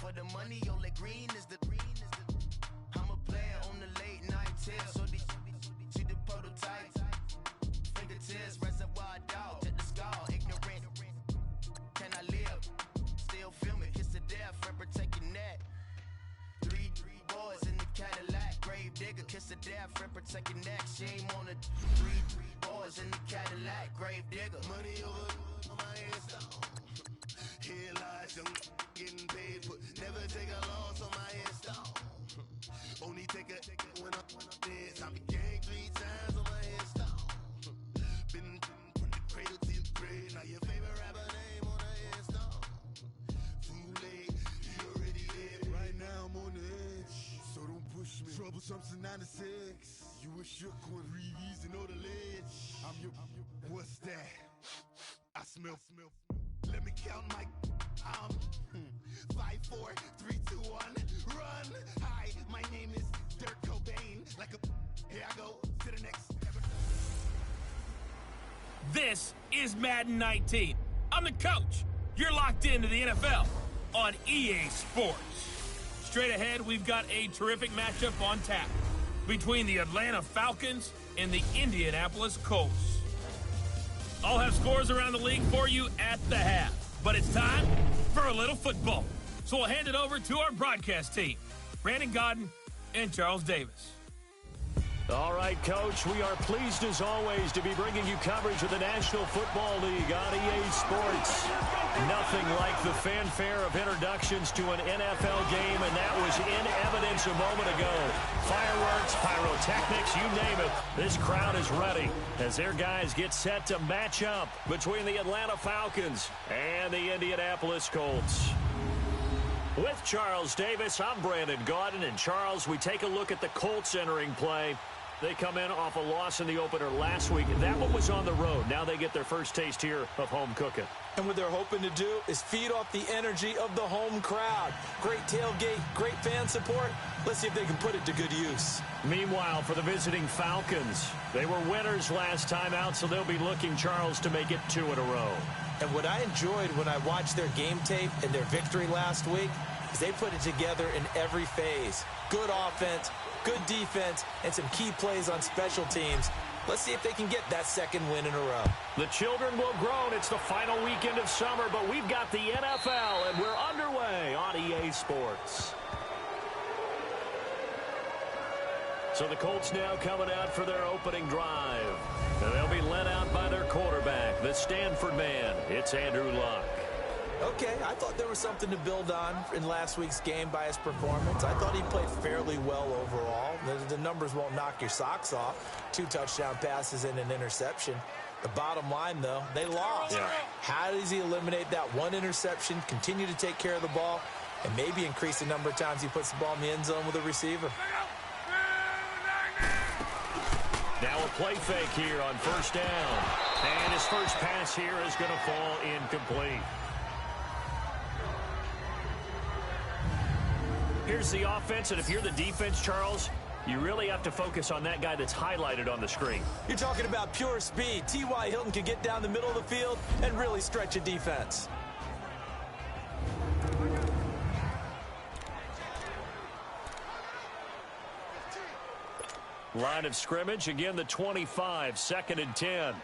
for the money, only green is the I'm a player on the late night tip. So the prototype. Fingertips, reservoir dog, to the skull, ignorant. Can I live? Still filming, kiss to death, friend, protect your neck. Three boys in the Cadillac, grave digger, kiss to death, friend, protect your neck. Shame on the three boys in the Cadillac, grave digger. Money over my headstone. Here lies young, getting paid for, never take a loss on my headstone. Only take a when I'm dead. I be gang 3 times on my headstone. Been from the cradle to your grave. Now your favorite rapper name on the headstone. Too late, you already dead. Right now I'm on the edge, so don't push me. Troublesome since 96. You a shook one, breathe and know the ledge. I'm your, what's that? I smell. Let me count my. I'm 5, 4, 3, 2, 1. Run. Hi, my name is Dirk Cobain. Like a. Here I go to the next. This is Madden 19. I'm the coach. You're locked into the NFL on EA Sports. Straight ahead, we've got a terrific matchup on tap between the Atlanta Falcons and the Indianapolis Colts. I'll have scores around the league for you at the half. But it's time for a little football. So we'll hand it over to our broadcast team, Brandon Godden and Charles Davis. All right, Coach, we are pleased as always to be bringing you coverage of the National Football League on EA Sports. Nothing like the fanfare of introductions to an NFL game, and that was in evidence a moment ago. Fireworks, pyrotechnics, you name it. This crowd is ready as their guys get set to match up between the Atlanta Falcons and the Indianapolis Colts. With Charles Davis, I'm Brandon Gaudin, and Charles, we take a look at the Colts entering play. They come in off a loss in the opener last week. That one was on the road. Now they get their first taste here of home cooking. And what they're hoping to do is feed off the energy of the home crowd. Great tailgate, great fan support. Let's see if they can put it to good use. Meanwhile, for the visiting Falcons, they were winners last time out, so they'll be looking, Charles, to make it 2 in a row. And what I enjoyed when I watched their game tape and their victory last week is they put it together in every phase. Good offense, good defense, and some key plays on special teams. Let's see if they can get that second win in a row. The children will groan. It's the final weekend of summer, but we've got the NFL, and we're underway on EA Sports. So the Colts now coming out for their opening drive. And they'll be led out by their quarterback, the Stanford man. It's Andrew Luck. Okay, I thought there was something to build on in last week's game by his performance. I thought he played fairly well overall. The numbers won't knock your socks off. 2 touchdown passes and an interception. The bottom line, though, they lost. Yeah. How does he eliminate that 1 interception, continue to take care of the ball, and maybe increase the number of times he puts the ball in the end zone with a receiver? Now a play fake here on first down. And his first pass here is going to fall incomplete. Here's the offense, and if you're the defense, Charles, you really have to focus on that guy that's highlighted on the screen. You're talking about pure speed. T.Y. Hilton can get down the middle of the field and really stretch a defense. Line of scrimmage, again the 25, 2nd and 10.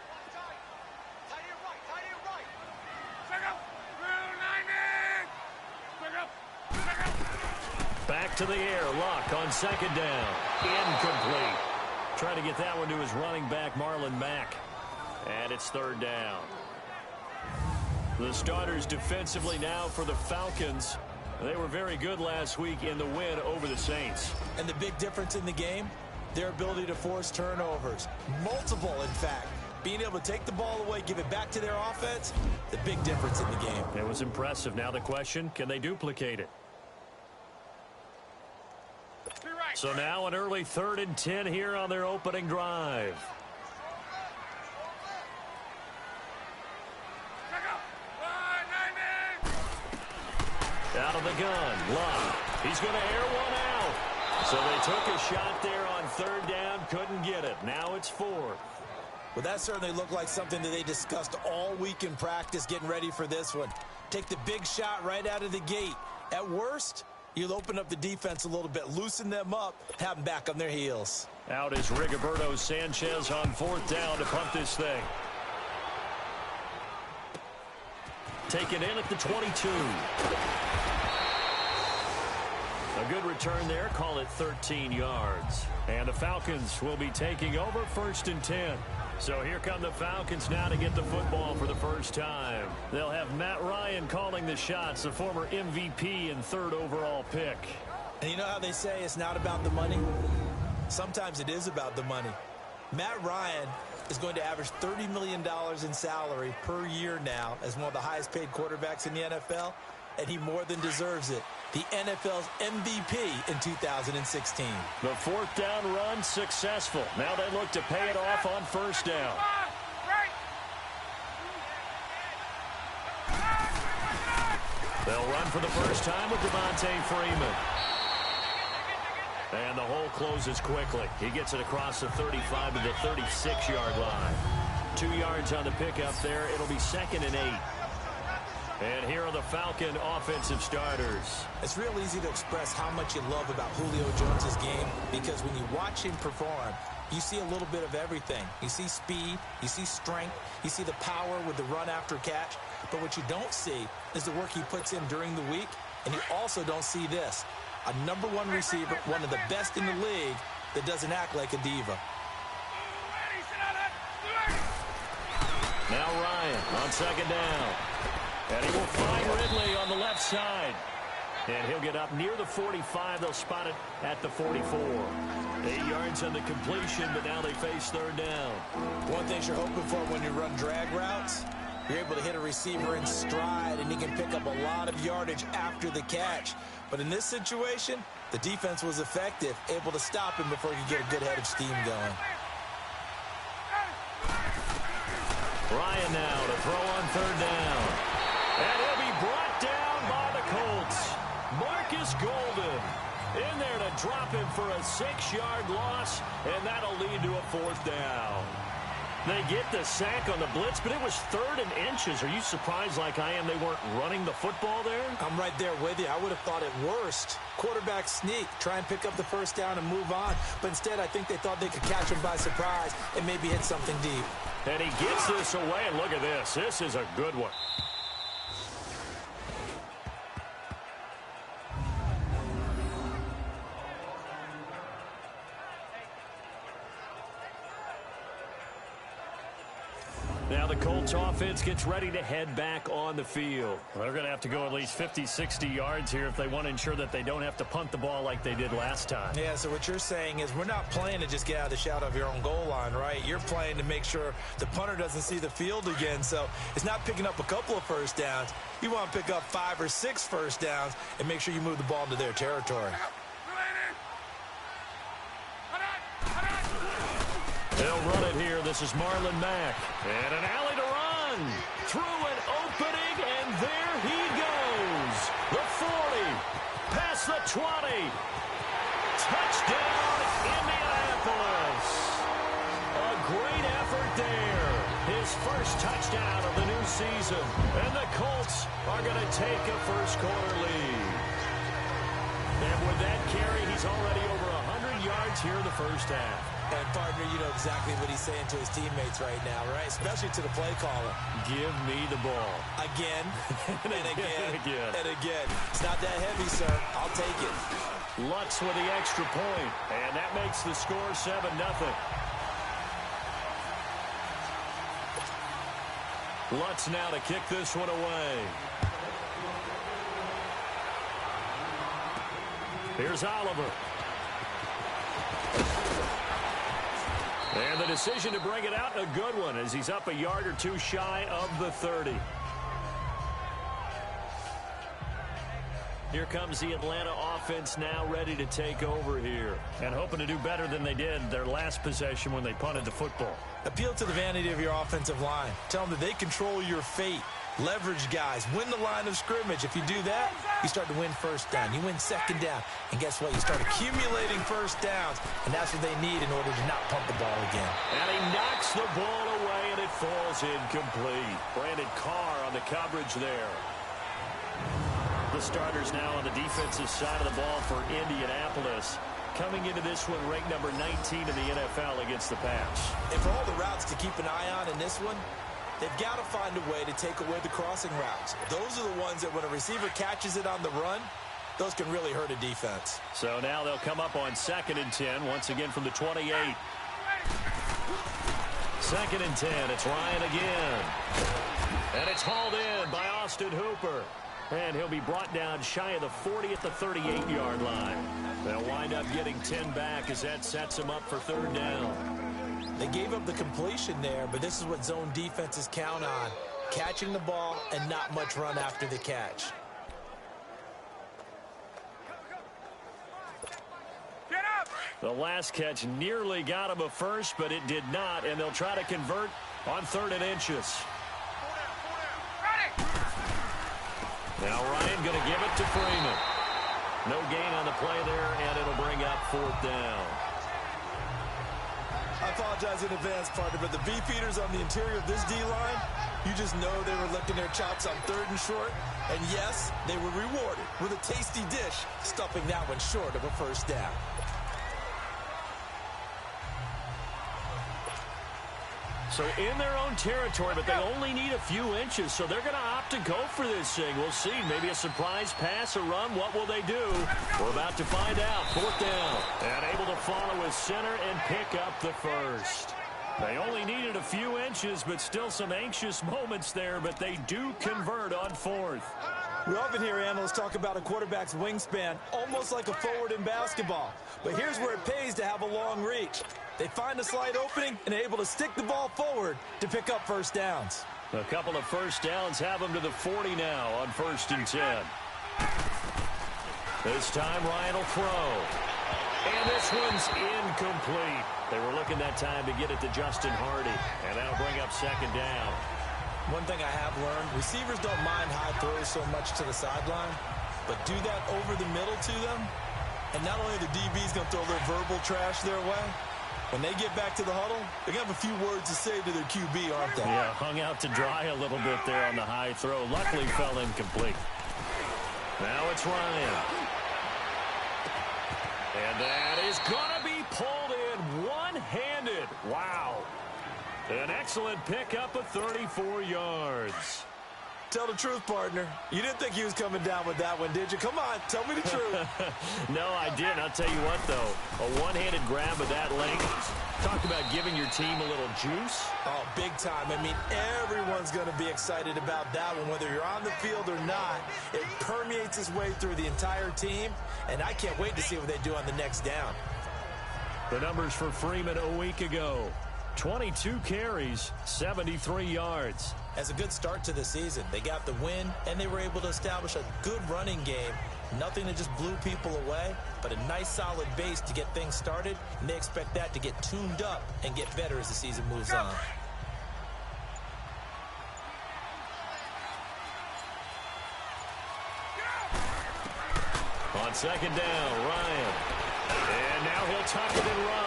Back to the air, Luck on 2nd down. Incomplete. Trying to get that one to his running back, Marlon Mack. And it's 3rd down. The starters defensively now for the Falcons. They were very good last week in the win over the Saints. And the big difference in the game, their ability to force turnovers. Multiple, in fact. Being able to take the ball away, give it back to their offense, the big difference in the game. It was impressive. Now the question, can they duplicate it? So now an early 3rd and 10 here on their opening drive. Out of the gun, Luck. He's going to air one out. So they took a shot there on 3rd down, couldn't get it. Now it's 4th. Well, that certainly looked like something that they discussed all week in practice getting ready for this one. Take the big shot right out of the gate. At worst, you'll open up the defense a little bit, loosen them up, have them back on their heels. Out is Rigoberto Sanchez on 4th down to punt this thing. Taken in at the 22. A good return there. Call it 13 yards. And the Falcons will be taking over 1st and 10. So here come the Falcons now to get the football for the first time. They'll have Matt Ryan calling the shots, the former MVP and 3rd overall pick. And you know how they say it's not about the money? Sometimes it is about the money. Matt Ryan is going to average $30 million in salary per year now as one of the highest paid quarterbacks in the NFL, and he more than deserves it. The NFL's MVP in 2016. The 4th down run successful. Now they look to pay it off on 1st down. They'll run for the first time with Devontae Freeman. And the hole closes quickly. He gets it across the 35 to the 36-yard line. 2 yards on the pickup there. It'll be 2nd and 8. And here are the Falcon offensive starters. It's real easy to express how much you love about Julio Jones' game because when you watch him perform, you see a little bit of everything. You see speed, you see strength, you see the power with the run after catch. But what you don't see is the work he puts in during the week, and you also don't see this. A #1 receiver, one of the best in the league, that doesn't act like a diva. Now Ryan on 2nd down. And he will find Ridley on the left side. And he'll get up near the 45. They'll spot it at the 44. 8 yards on the completion, but now they face 3rd down. One thing you're hoping for when you run drag routes, you're able to hit a receiver in stride, and he can pick up a lot of yardage after the catch. But in this situation, the defense was effective, able to stop him before he could get a good head of steam going. Ryan now to throw on 3rd down. And he'll be brought down by the Colts. Marcus Golden in there to drop him for a 6-yard loss, and that'll lead to a 4th down. They get the sack on the blitz, but it was 3rd and inches. Are you surprised like I am they weren't running the football there? I'm right there with you. I would have thought at worst, quarterback sneak, try and pick up the 1st down and move on. But instead, I think they thought they could catch him by surprise and maybe hit something deep. And he gets this away, and look at this. This is a good one. Now the Colts offense gets ready to head back on the field. Well, they're going to have to go at least 50, 60 yards here if they want to ensure that they don't have to punt the ball like they did last time. Yeah, so what you're saying is we're not playing to just get out of the shadow of your own goal line, right? You're playing to make sure the punter doesn't see the field again. So it's not picking up a couple of 1st downs. You want to pick up 5 or 6 1st downs and make sure you move the ball into their territory. They'll run it here. This is Marlon Mack. And an alley to run. Through an opening, and there he goes. The 40. Past the 20. Touchdown, Indianapolis. A great effort there. His first touchdown of the new season. And the Colts are going to take a first-quarter lead. And with that carry, he's already over 100 yards here in the first half. And, partner, you know exactly what he's saying to his teammates right now, right? Especially to the play caller. Give me the ball. Again, and again, and again. and again. It's not that heavy, sir. I'll take it. Lutz with the extra point, and that makes the score 7-0. Lutz now to kick this one away. Here's Oliver. And the decision to bring it out, a good one, as he's up a yard or 2 shy of the 30. Here comes the Atlanta offense now ready to take over here. And hoping to do better than they did their last possession when they punted the football. Appeal to the vanity of your offensive line. Tell them that they control your fate. Leverage guys. Win the line of scrimmage. If you do that, you start to win 1st down. You win 2nd down. And guess what? You start accumulating 1st downs. And that's what they need in order to not pump the ball again. And he knocks the ball away, and it falls incomplete. Brandon Carr on the coverage there. the starters now on the defensive side of the ball for Indianapolis. Coming into this one, ranked number 19 in the NFL against the pass. And for all the routes to keep an eye on in this one, they've got to find a way to take away the crossing routes. Those are the ones that when a receiver catches it on the run, those can really hurt a defense. So now they'll come up on 2nd and 10, once again from the 28. 2nd and 10, it's Ryan again. And it's hauled in by Austin Hooper. And he'll be brought down shy of the 40 at the 38-yard line. They'll wind up getting 10 back as that sets them up for 3rd down. They gave up the completion there, but this is what zone defenses count on. Catching the ball and not much run after the catch. The last catch nearly got him a first, but it did not, and they'll try to convert on 3rd and inches. Now Ryan going to give it to Freeman. No gain on the play there, and it'll bring up 4th down. I apologize in advance, partner, but the beefeaters on the interior of this D-line, you just know they were licking their chops on 3rd and short. And yes, they were rewarded with a tasty dish, stuffing that one short of a 1st down. So in their own territory, but they only need a few inches, so they're going to opt to go for this thing. We'll see. Maybe a surprise pass, a run. What will they do? We're about to find out. 4th down. And able to follow his center and pick up the first. They only needed a few inches, but still some anxious moments there, but they do convert on 4th. We often hear analysts talk about a quarterback's wingspan, almost like a forward in basketball. But here's where it pays to have a long reach. They find a slight opening and are able to stick the ball forward to pick up 1st downs. A couple of 1st downs have them to the 40 now on 1st and 10. This time Ryan will throw. And this one's incomplete. They were looking that time to get it to Justin Hardy. And that'll bring up 2nd down. One thing I have learned, receivers don't mind high throws so much to the sideline, but do that over the middle to them, and not only the DB's going to throw a little verbal trash their way, when they get back to the huddle, they're going to have a few words to say to their QB, aren't they? Yeah, hung out to dry a little bit there on the high throw. Luckily fell incomplete. Now it's Ryan. And that is going to be pulled in one-handed. Wow. An excellent pickup of 34 yards. Tell the truth, partner. You didn't think he was coming down with that one, did you? Come on, tell me the truth. No, I didn't. I'll tell you what, though. A one-handed grab of that length. Talk about giving your team a little juice. Oh, big time. I mean, everyone's going to be excited about that one, whether you're on the field or not. It permeates its way through the entire team, and I can't wait to see what they do on the next down. The numbers for Freeman a week ago. 22 carries, 73 yards. As a good start to the season, they got the win, and they were able to establish a good running game. Nothing that just blew people away, but a nice solid base to get things started, and they expect that to get tuned up and get better as the season moves on. On 2nd down, Ryan. And now he'll tuck it and run.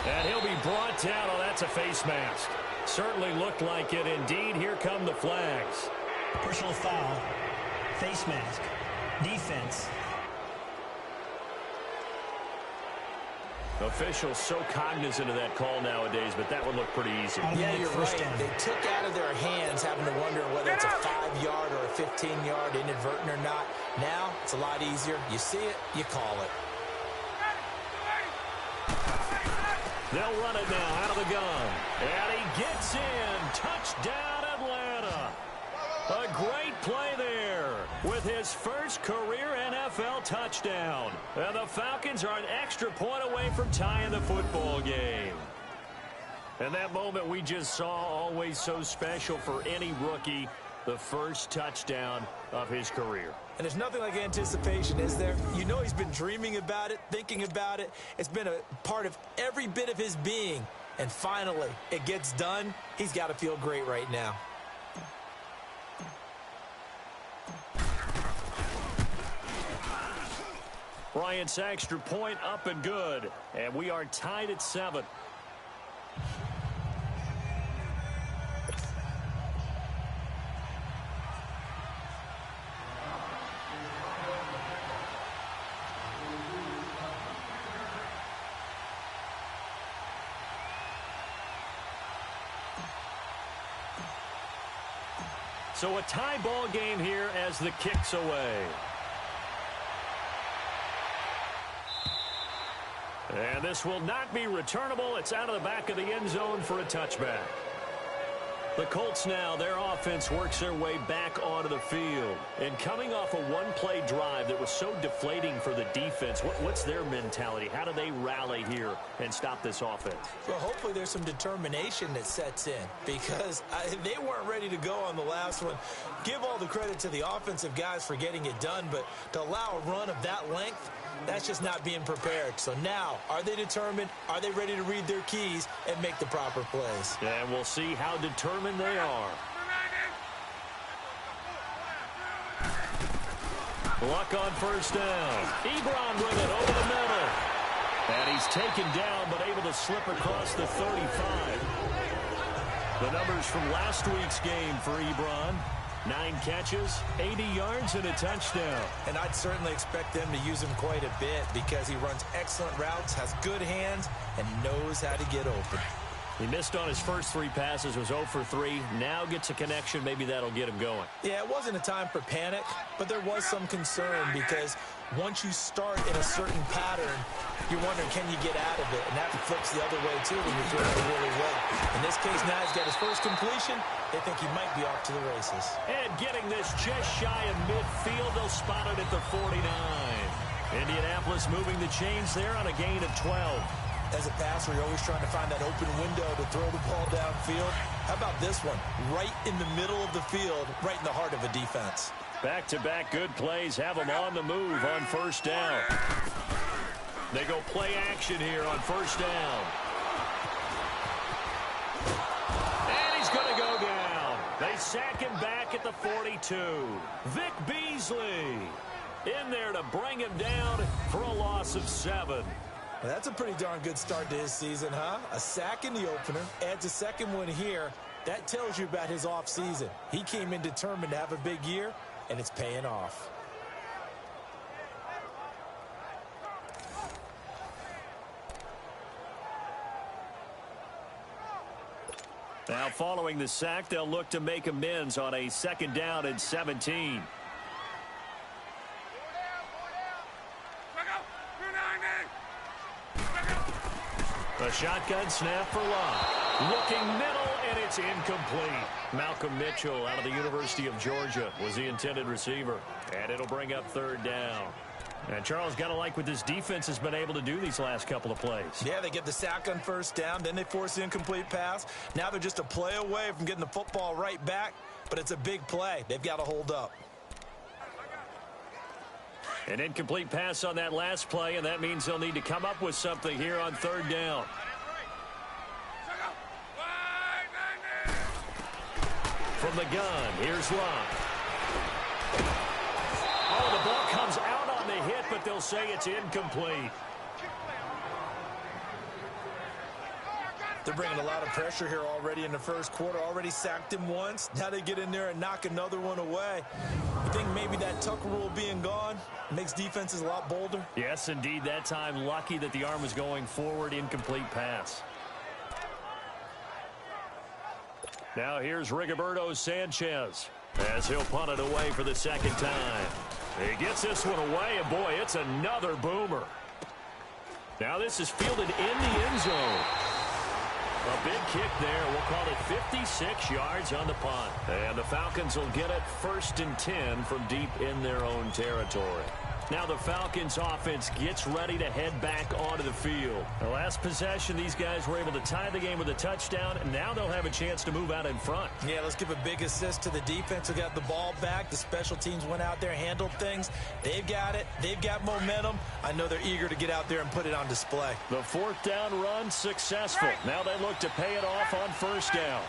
And he'll be brought down. Oh, that's a face mask. Certainly looked like it. Indeed, here come the flags. Personal foul, face mask, defense. Officials so cognizant of that call nowadays, but that one looked pretty easy. Yeah, you're right. They took out of their hands having to wonder whether it's a 5-yard or a 15-yard inadvertent or not. Now, it's a lot easier. You see it, you call it. They'll run it now out of the gun. And he gets in. Touchdown, Atlanta. A great play there with his first career NFL touchdown. And the Falcons are an extra point away from tying the football game. And that moment we just saw, always so special for any rookie, the first touchdown of his career. And there's nothing like anticipation, is there? You know he's been dreaming about it, thinking about it. It's been a part of every bit of his being. And finally, it gets done. He's got to feel great right now. Bryant's extra point up and good. And we are tied at 7. So a tie ball game here as the kick's away. And this will not be returnable. It's out of the back of the end zone for a touchback. The Colts now, their offense works their way back onto the field. And coming off a one-play drive that was so deflating for the defense, what's their mentality? How do they rally here and stop this offense? Well, hopefully there's some determination that sets in because they weren't ready to go on the last one. Give all the credit to the offensive guys for getting it done, but to allow a run of that length, that's just not being prepared. So now, are they determined? Are they ready to read their keys and make the proper plays? And we'll see how determined they are. Luck on first down. Ebron with it over the middle. And he's taken down but able to slip across the 35. The numbers from last week's game for Ebron. 9 catches, 80 yards, and a touchdown. And I'd certainly expect them to use him quite a bit because he runs excellent routes, has good hands, and knows how to get open. He missed on his first 3 passes, was 0 for 3. Now gets a connection. Maybe that'll get him going. Yeah, it wasn't a time for panic, but there was some concern because once you start in a certain pattern, you're wondering, can you get out of it? And that flips the other way, too, when you're throwing it really well. In this case, now he's got his first completion. They think he might be off to the races. And getting this just shy of midfield, they'll spot it at the 49. Indianapolis moving the chains there on a gain of 12. As a passer, you're always trying to find that open window to throw the ball downfield. How about this one? Right in the middle of the field, right in the heart of a defense. Back-to-back good plays have them on the move on first down. They go play action here on first down. And he's going to go down. They sack him back at the 42. Vic Beasley in there to bring him down for a loss of 7. Well, that's a pretty darn good start to his season, huh? A sack in the opener, adds a second one here. That tells you about his offseason. He came in determined to have a big year, and it's paying off. Now following the sack, they'll look to make amends on a 2nd down and 17. A shotgun snap for Locke. Looking middle, and it's incomplete. Malcolm Mitchell out of the University of Georgia was the intended receiver. And it'll bring up 3rd down. And Charles, got to like what this defense has been able to do these last couple of plays. Yeah, they get the sack on first down, then they force the incomplete pass. Now they're just a play away from getting the football right back, but it's a big play. They've got to hold up. An incomplete pass on that last play, and that means they'll need to come up with something here on 3rd down. From the gun, here's Locke. Oh, the ball comes out on the hit, but they'll say it's incomplete. They're bringing a lot of pressure here already in the first quarter. Already sacked him once. Now they get in there and knock another one away. You think maybe that tuck rule being gone makes defenses a lot bolder? Yes, indeed. That time, lucky that the arm was going forward. Incomplete pass. Now here's Rigoberto Sanchez as he'll punt it away for the 2nd time. He gets this one away, and boy, it's another boomer. Now this is fielded in the end zone. A big kick there. We'll call it 56 yards on the punt. And the Falcons will get it 1st and 10 from deep in their own territory. Now the Falcons offense gets ready to head back onto the field. The last possession, these guys were able to tie the game with a touchdown, and now they'll have a chance to move out in front. Yeah, let's give a big assist to the defense who got the ball back. The special teams went out there, handled things. They've got it. They've got momentum. I know they're eager to get out there and put it on display. The 4th down run successful. Now they look to pay it off on 1st down.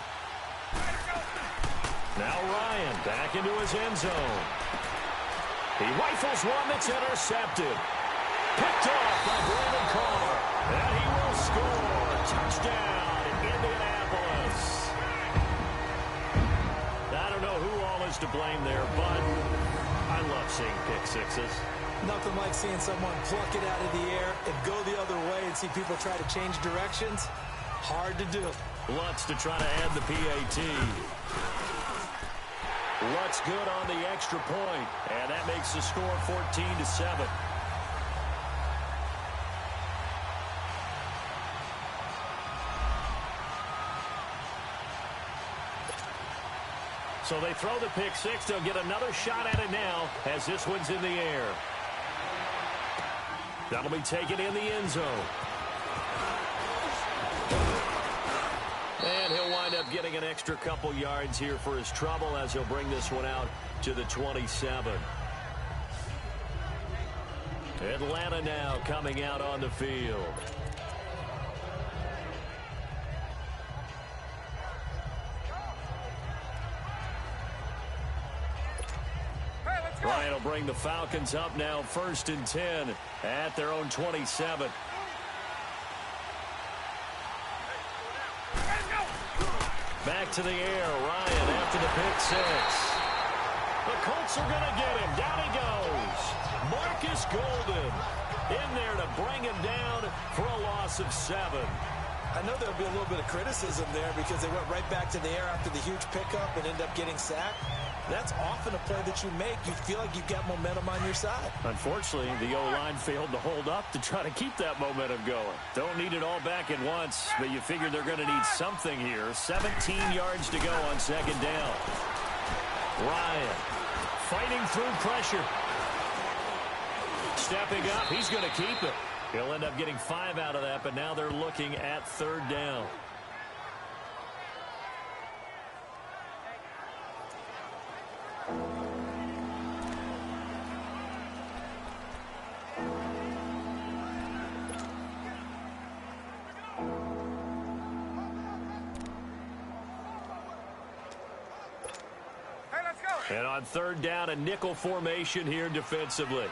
Now Ryan back into his end zone. He rifles one that's intercepted. Picked off by Brandon Carr. And he will score. Touchdown, Indianapolis. I don't know who all is to blame there, but I love seeing pick sixes. Nothing like seeing someone pluck it out of the air and go the other way and see people try to change directions. Hard to do. Lutz to try to add the PAT. That's good on the extra point, and that makes the score 14-7. So they throw the pick six. They'll get another shot at it now as this one's in the air. That'll be taken in the end zone. And he'll wind up getting an extra couple yards here for his trouble as he'll bring this one out to the 27. Atlanta now coming out on the field. Ryan will bring the Falcons up now 1st and 10 at their own 27. Back to the air. Ryan after the pick six. The Colts are going to get him. Down he goes. Marcus Golden in there to bring him down for a loss of 7. I know there'll be a little bit of criticism there because they went right back to the air after the huge pickup and ended up getting sacked. That's often a play that you make. You feel like you've got momentum on your side. Unfortunately, the O-line failed to hold up to try to keep that momentum going. Don't need it all back at once, but you figure they're going to need something here. 17 yards to go on 2nd down. Ryan fighting through pressure. Stepping up, he's going to keep it. He'll end up getting 5 out of that, but now they're looking at 3rd down. And on 3rd down, a nickel formation here defensively.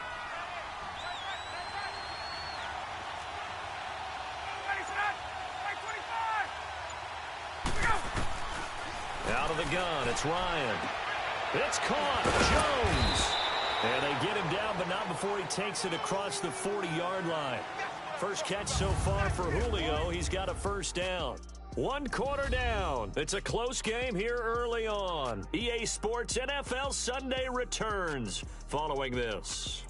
Out of the gun, it's Ryan. It's caught. Jones. And they get him down, but not before he takes it across the 40-yard line. First catch so far for Julio. He's got a 1st down. 1 quarter down. It's a close game here early on. EA Sports NFL Sunday returns following this.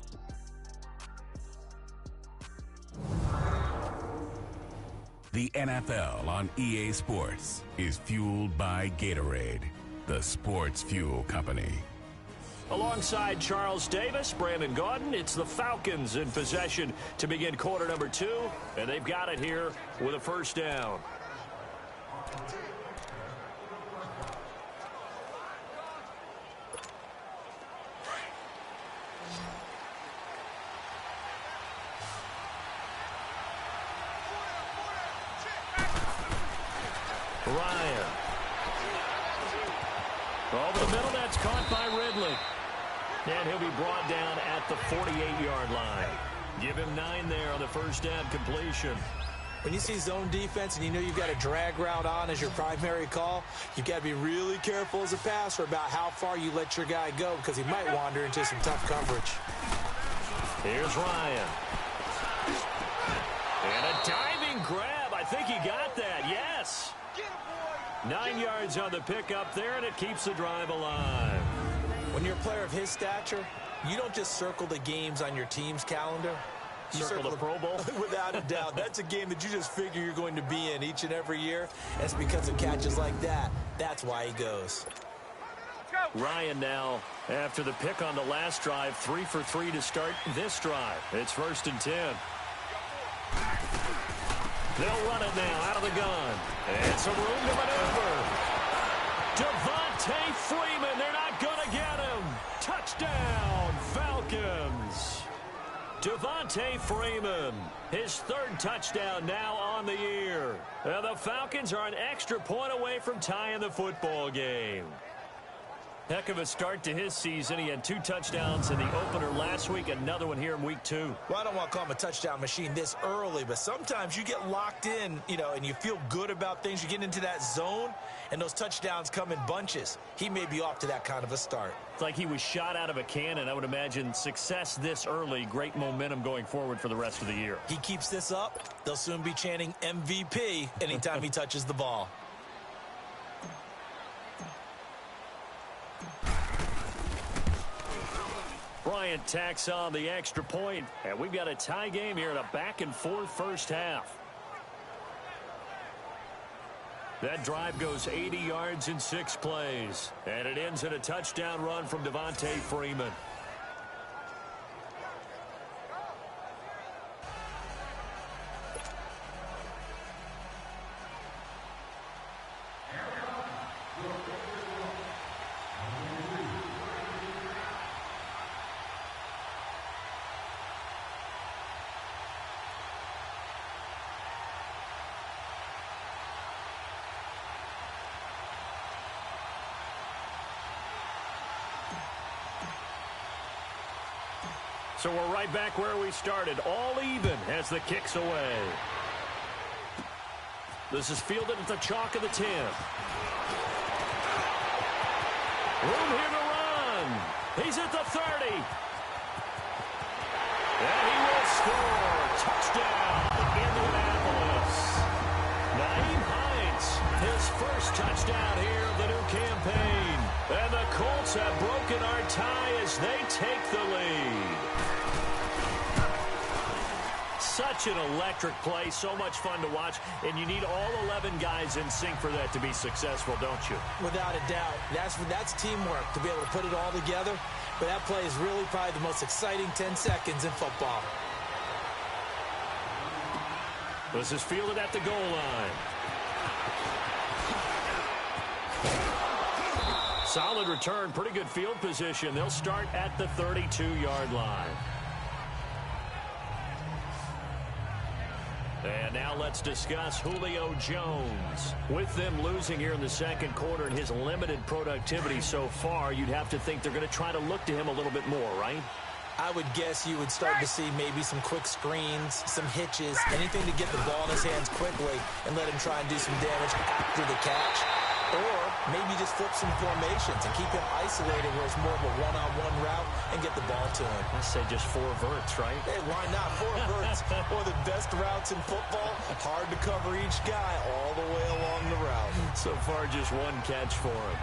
The NFL on EA Sports is fueled by Gatorade, the sports fuel company. Alongside Charles Davis, Brandon Gaudin, it's the Falcons in possession to begin quarter number 2, and they've got it here with a 1st down. Ryan. Over the middle, that's caught by Ridley. And he'll be brought down at the 48-yard line. Give him 9 there on the 1st down completion. When you see zone defense and you know you've got a drag route on as your primary call, you've got to be really careful as a passer about how far you let your guy go because he might wander into some tough coverage. Here's Ryan. And a diving grab. I think he got that. Yes. 9 yards on the pickup there, and it keeps the drive alive. When you're a player of his stature, you don't just circle the games on your team's calendar. You circle the Pro Bowl? Without a doubt. That's a game that you just figure you're going to be in each and every year. And it's because of catches like that. That's why he goes. Ryan now, after the pick on the last drive, 3 for 3 to start this drive. It's 1st and 10. They'll run it now out of the gun. And some room to maneuver. Devontae Freeman, they're not going to get him. Touchdown, Falcons. Devontae Freeman, his 3rd touchdown now on the year. And the Falcons are an extra point away from tying the football game. Heck of a start to his season. He had 2 touchdowns in the opener last week, another one here in week 2. Well, I don't want to call him a touchdown machine this early, but sometimes you get locked in, and you feel good about things. You get into that zone, and those touchdowns come in bunches. He may be off to that kind of a start. It's like he was shot out of a cannon. I would imagine success this early, great momentum going forward for the rest of the year. He keeps this up, they'll soon be chanting MVP anytime he touches the ball. Bryant tacks on the extra point, and we've got a tie game here in a back-and-forth first half. That drive goes 80 yards in 6 plays, and it ends in a touchdown run from Devontae Freeman. So we're right back where we started, all even as the kick's away. This is fielded at the chalk of the 10. Room here to run. He's at the 30. And he will score. Touchdown, Indianapolis. Naeem Hines, his first touchdown here of the new campaign. And the Colts have broken our tie as they take the lead. Such an electric play, so much fun to watch, and you need all 11 guys in sync for that to be successful, don't you? Without a doubt. That's teamwork to be able to put it all together. But that play is really probably the most exciting 10 seconds in football. This is fielded at the goal line. Solid return, pretty good field position. They'll start at the 32-yard line. And now let's discuss Julio Jones. With them losing here in the second quarter and his limited productivity so far, you'd have to think they're going to try to look to him a little bit more, right? I would guess you would start to see maybe some quick screens, some hitches, anything to get the ball in his hands quickly and let him try and do some damage after the catch. Or maybe just flip some formations and keep him isolated where it's more of a one-on-one route and get the ball to him. I say just 4 verts, right? Hey, why not? 4 verts. One of the best routes in football. Hard to cover each guy all the way along the route. So far, just 1 catch for him.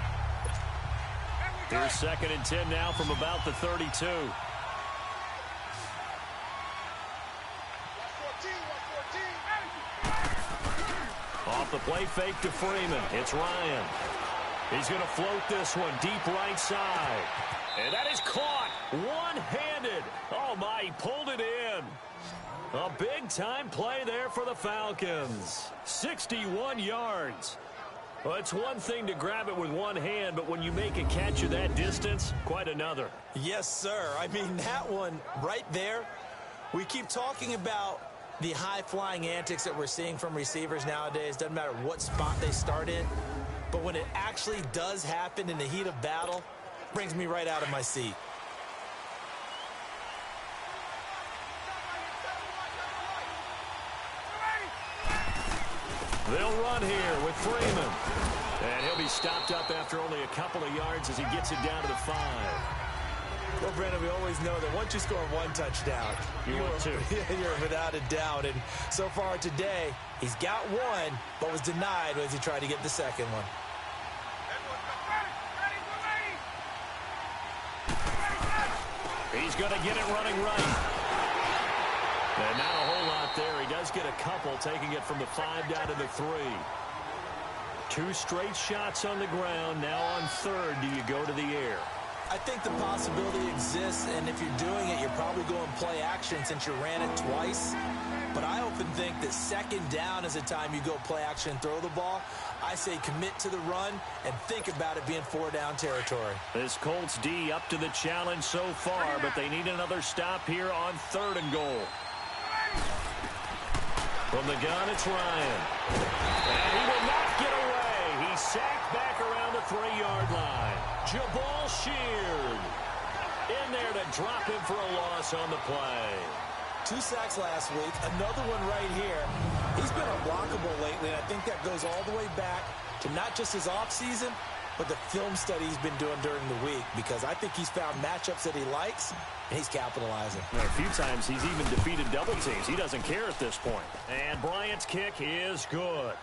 Here's 2nd and 10 now from about the 32. Off the play fake to Freeman. It's Ryan. He's going to float this one deep right side. And that is caught one-handed. Oh, my, he pulled it in. A big-time play there for the Falcons. 61 yards. Well, it's one thing to grab it with one hand, but when you make a catch of that distance, quite another. Yes, sir. I mean, that one right there, we keep talking about the high-flying antics that we're seeing from receivers nowadays. Doesn't matter what spot they start in. But when it actually does happen in the heat of battle, brings me right out of my seat. They'll run here with Freeman. And he'll be stopped up after only a couple of yards as he gets it down to the 5. Well, Brandon, we always know that once you score 1 touchdown, you're without a doubt. And so far today, he's got 1, but was denied as he tried to get the second one. He's going to get it running right. And not a whole lot there. He does get a couple, taking it from the 5 down to the 3. 2 straight shots on the ground. Now on 3rd, do you go to the air? I think the possibility exists, and if you're doing it, you're probably going play action since you ran it twice. But I often think that 2nd down is the time you go play action and throw the ball. I say commit to the run and think about it being 4-down territory. This Colts D up to the challenge so far, but they need another stop here on 3rd and goal. From the gun, it's Ryan. And he will not get away. He's sacked back around the 3-yard line. Jabal Sheard in there to drop him for a loss on the play. 2 sacks last week, another one right here. He's been unblockable lately, and I think that goes all the way back to not just his offseason, but the film study he's been doing during the week, because I think he's found matchups that he likes, and he's capitalizing. A few times he's even defeated double teams. He doesn't care at this point. And Bryant's kick is good.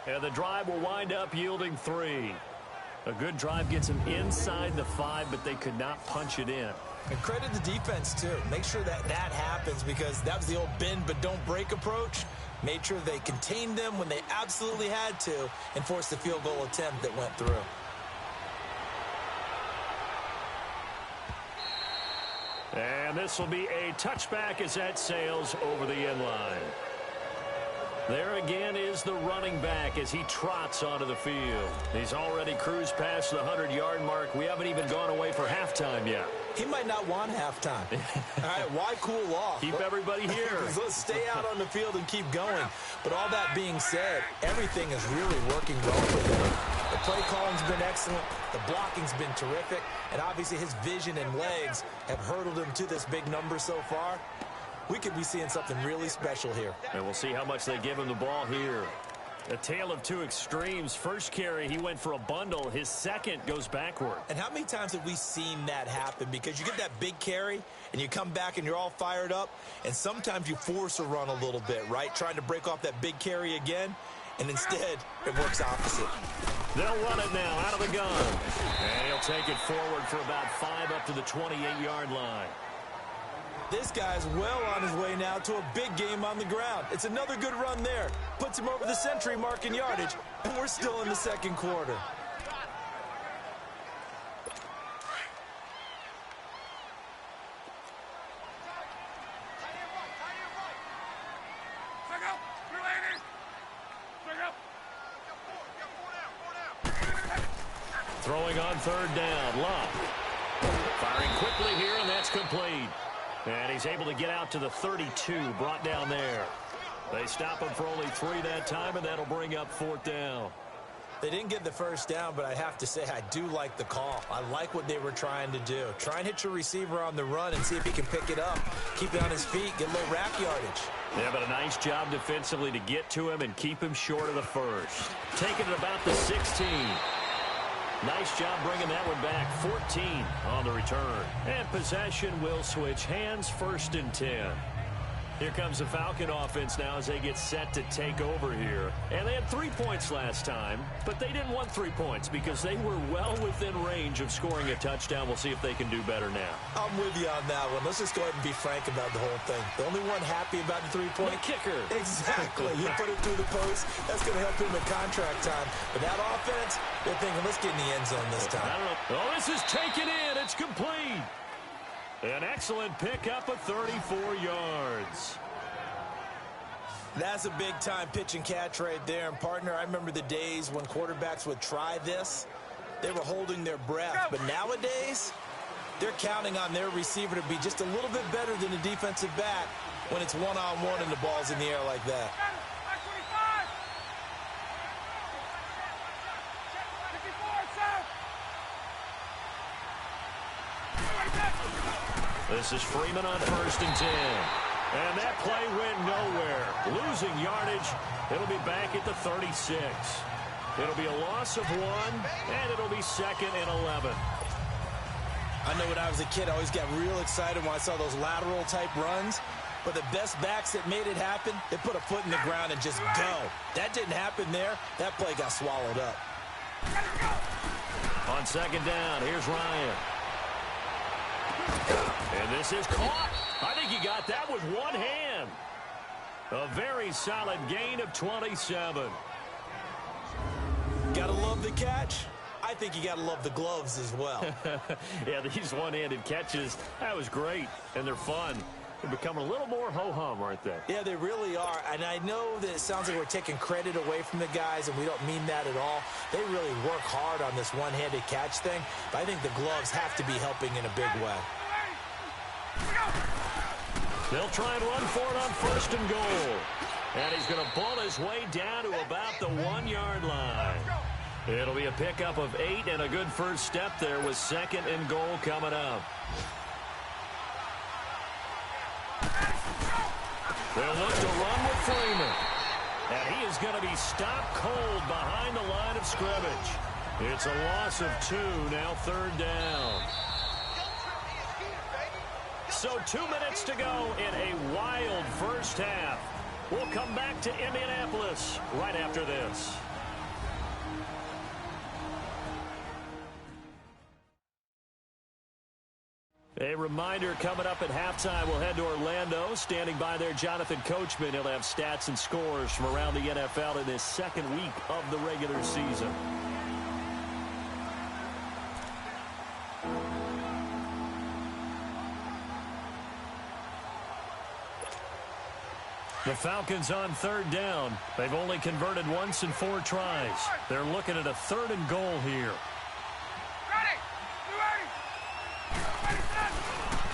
And the drive will wind up yielding 3. A good drive gets them inside the 5, but they could not punch it in. And credit the defense, too. Make sure that happens, because that was the old bend but don't break approach. Made sure they contained them when they absolutely had to and forced the field goal attempt that went through. And this will be a touchback as that sails over the end line. There again is the running back as he trots onto the field. He's already cruised past the 100-yard mark. We haven't even gone away for halftime yet. He might not want halftime. All right, why cool off? Keep everybody here. Let's stay out on the field and keep going. But all that being said, everything is really working well for them. The play calling's been excellent. The blocking's been terrific. And obviously his vision and legs have hurdled him to this big number so far. We could be seeing something really special here. And we'll see how much they give him the ball here. A tale of two extremes. First carry, he went for a bundle. His second goes backward. And how many times have we seen that happen? Because you get that big carry, and you come back and you're all fired up, and sometimes you force a run a little bit, right? Trying to break off that big carry again, and instead it works opposite. They'll run it now out of the gun. And he'll take it forward for about 5 up to the 28-yard line. This guy's well on his way now to a big game on the ground. It's another good run there. Puts him over the century mark in yardage, and we're still in the second quarter. Throwing on third down, Love. Firing quickly here, and that's complete. And he's able to get out to the 32, brought down there. They stop him for only 3 that time, and that'll bring up 4th down. They didn't get the first down, but I have to say I do like the call. I like what they were trying to do. Try and hit your receiver on the run and see if he can pick it up. Keep it on his feet, get a little rack yardage. Yeah, but a nice job defensively to get to him and keep him short of the first. Taking it about the 16. Nice job bringing that one back. 14 on the return. And possession will switch hands, 1st and 10. Here comes the Falcon offense now as they get set to take over here. And they had 3 points last time, but they didn't want 3 points because they were well within range of scoring a touchdown. We'll see if they can do better now. I'm with you on that one. Let's just go ahead and be frank about the whole thing. The only one happy about the 3-point the kicker. Exactly. You put it through the post. That's going to help him in contract time. But that offense, they're thinking, let's get in the end zone this time. I don't know. Oh, this is taken in. It's complete. An excellent pickup of 34 yards. That's a big-time pitch and catch right there. And, partner, I remember the days when quarterbacks would try this. They were holding their breath. But nowadays, they're counting on their receiver to be just a little bit better than the defensive back when it's one-on-one and the ball's in the air like that. This is Freeman on 1st and 10. And that play went nowhere. Losing yardage. It'll be back at the 36. It'll be a loss of 1, and it'll be 2nd and 11. I know when I was a kid, I always got real excited when I saw those lateral-type runs. But the best backs that made it happen, they put a foot in the ground and just go. That didn't happen there. That play got swallowed up. On 2nd down, here's Ryan. And this is caught. I think he got that with one hand. A very solid gain of 27. Gotta love the catch. I think you gotta love the gloves as well. Yeah, these one-handed catches, that was great. And they're fun. They're becoming a little more ho-hum, aren't they? Yeah, they really are. And I know that it sounds like we're taking credit away from the guys, and we don't mean that at all. They really work hard on this one-handed catch thing. But I think the gloves have to be helping in a big way. They'll try and run for it on 1st and goal. And he's going to ball his way down to about the 1-yard line. It'll be a pickup of 8 and a good first step there with 2nd and goal coming up. They'll look to run with Freeman. And he is going to be stopped cold behind the line of scrimmage. It's a loss of 2, now 3rd down. So 2 minutes to go in a wild first half. We'll come back to Indianapolis right after this. A reminder coming up at halftime, we'll head to Orlando. Standing by there, Jonathan Coachman. He'll have stats and scores from around the NFL in this second week of the regular season. The Falcons on third down. They've only converted once in 4 tries. They're looking at a 3rd and goal here.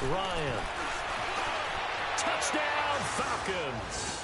Ryan. Touchdown, Falcons.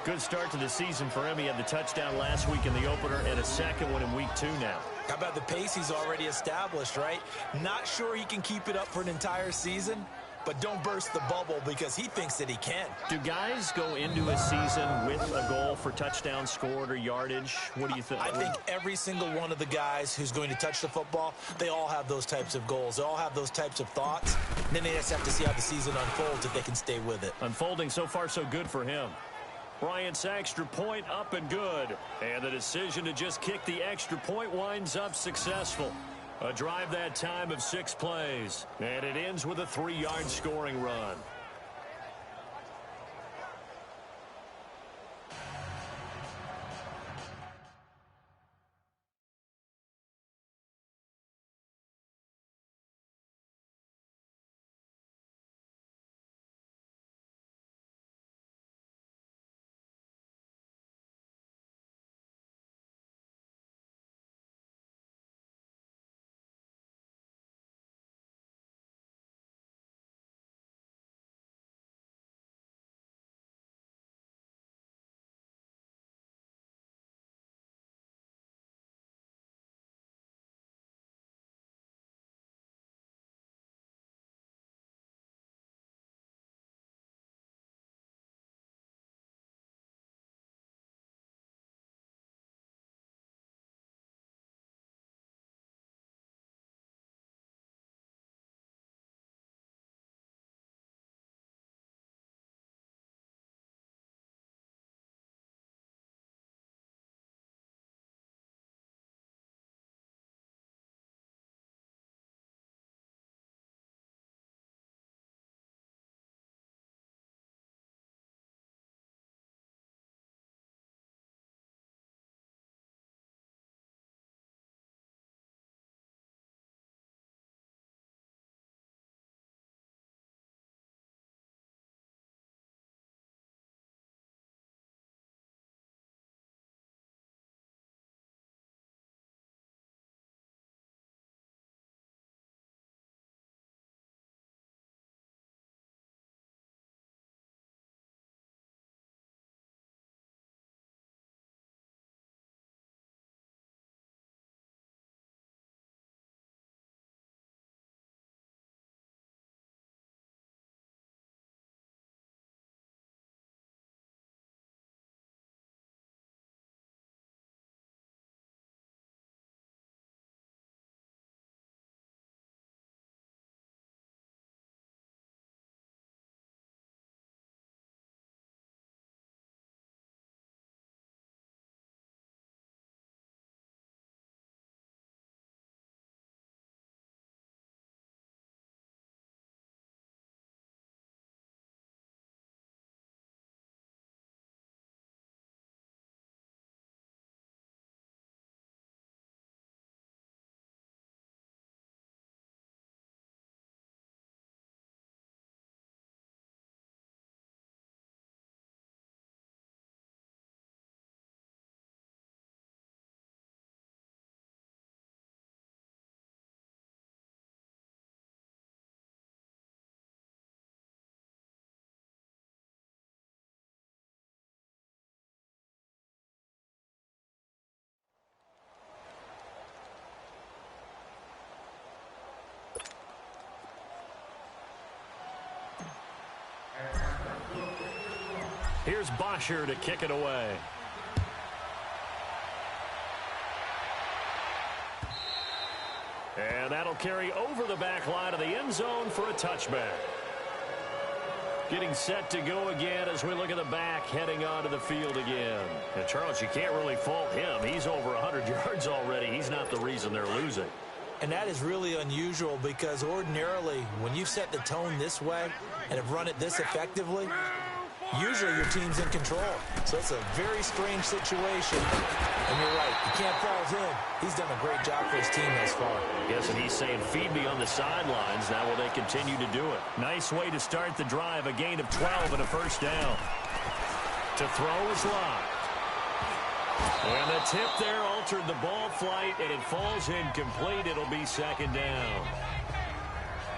Good start to the season for him. He had the touchdown last week in the opener and a second one in week 2 now. How about the pace he's already established, right? Not sure he can keep it up for an entire season, but don't burst the bubble because he thinks that he can. Do guys go into a season with a goal for touchdown scored or yardage? What do you think? I think every single one of the guys who's going to touch the football, they all have those types of goals. They all have those types of thoughts. And then they just have to see how the season unfolds if they can stay with it. Unfolding so far so good for him. Bryant's extra point up and good. And the decision to just kick the extra point winds up successful. A drive that time of 6 plays. And it ends with a 3-yard scoring run. Here's Bosher to kick it away. And that'll carry over the back line of the end zone for a touchback. Getting set to go again as we look at the back heading onto the field again. And Charles, you can't really fault him. He's over 100 yards already. He's not the reason they're losing. And that is really unusual because ordinarily when you set the tone this way and have run it this effectively, usually your team's in control. So it's a very strange situation. And you're right, you can't fall in. He's done a great job for his team thus far. Yes, and he's saying, feed me on the sidelines. Now will they continue to do it? Nice way to start the drive. A gain of 12 and a first down. To throw is Locke. And the tip there altered the ball flight, and it falls incomplete. It'll be second down.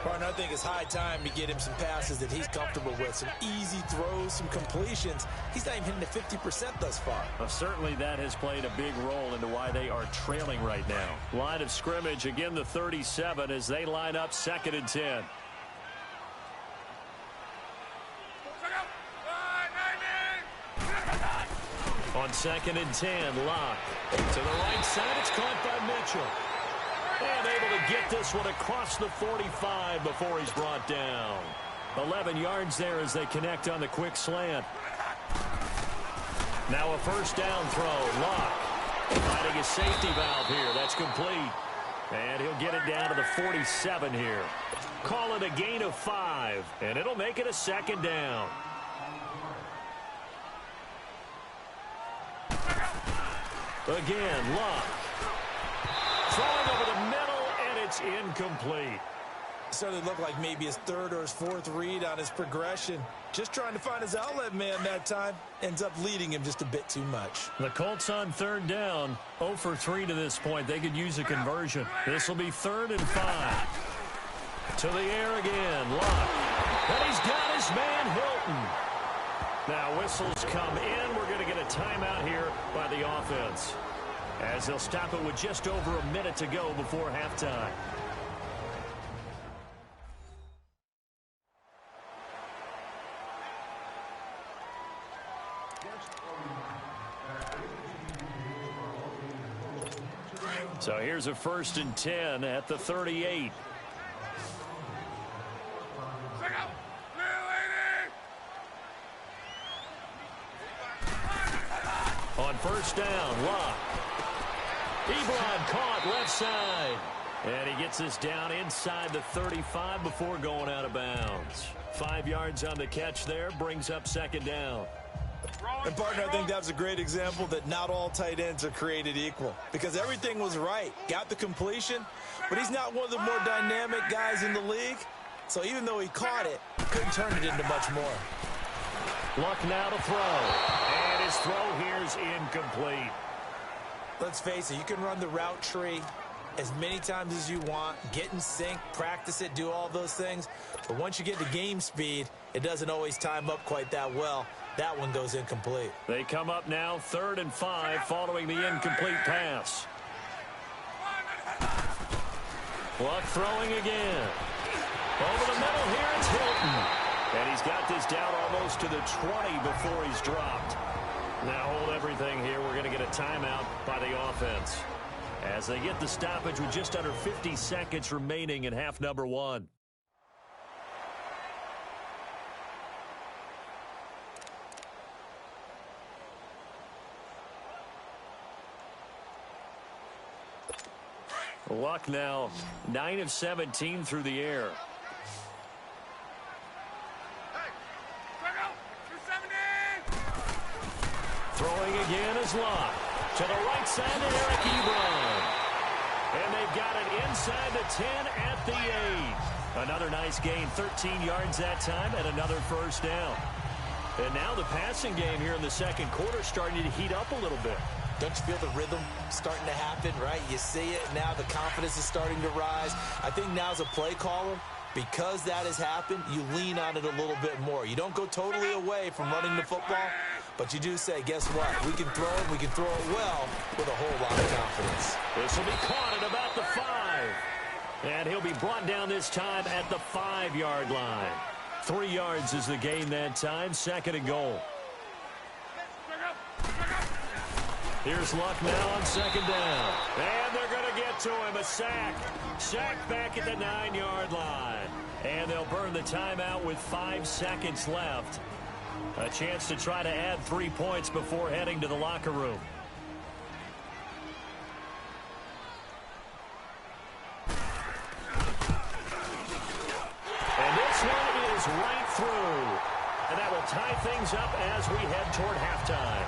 Partner, I think it's high time to get him some passes that he's comfortable with. Some easy throws, some completions. He's not even hitting the 50% thus far. Well, certainly that has played a big role into why they are trailing right now. Line of scrimmage, again the 37 as they line up 2nd and 10. On 2nd and 10, Locke. To the right side, it's caught by Mitchell. And able to get this one across the 45 before he's brought down. 11 yards there as they connect on the quick slant. Now a first down throw. Locke finding a safety valve here. That's complete. And he'll get it down to the 47 here. Call it a gain of 5. And it'll make it a second down. Again, Locke. Throwing over the middle, and it's incomplete. Started to look like maybe his 3rd or his 4th read on his progression. Just trying to find his outlet man that time. Ends up leading him just a bit too much. The Colts on 3rd down. 0 for 3 to this point. They could use a conversion. This will be 3rd and 5. To the air again. Locke. And he's got his man Hilton. Now whistles come in. We're going to get a timeout here by the offense, as they'll stop it with just over a minute to go before halftime. So here's a 1st and 10 at the 38. On 1st down, Locke. Ebron caught left side. And he gets this down inside the 35 before going out of bounds. 5 yards on the catch there, brings up 2nd down. And, partner, I think that was a great example that not all tight ends are created equal. Because everything was right. Got the completion, but he's not one of the more dynamic guys in the league. So even though he caught it, couldn't turn it into much more. Luck now to throw. And his throw here is incomplete. Let's face it, you can run the route tree as many times as you want, get in sync, practice it, do all those things. But once you get to game speed, it doesn't always time up quite that well. That one goes incomplete. They come up now 3rd and 5 following the incomplete pass. Luck throwing again. Over the middle here, it's Hilton. And he's got this down almost to the 20 before he's dropped. Now hold everything here. We're going to get a timeout by the offense, as they get the stoppage with just under 50 seconds remaining in half number 1. Luck now 9 of 17 through the air. Throwing again is Locke. To the right side to Eric Ebron. And they've got it inside the 10 at the 8. Another nice gain, 13 yards that time, and another first down. And now the passing game here in the second quarter starting to heat up a little bit. Don't you feel the rhythm starting to happen, right? You see it now, the confidence is starting to rise. I think now as a play caller, because that has happened, you lean on it a little bit more. You don't go totally away from running the football, but you do say, guess what? We can throw it, we can throw it well with a whole lot of confidence. This will be caught at about the 5. And he'll be brought down this time at the 5-yard line. 3 yards is the gain that time, 2nd and goal. Here's Luck now on 2nd down. And they're going to get to him. A sack. Sack back at the 9-yard line. And they'll burn the timeout with 5 seconds left. A chance to try to add 3 points before heading to the locker room. right through. And that will tie things up as we head toward halftime.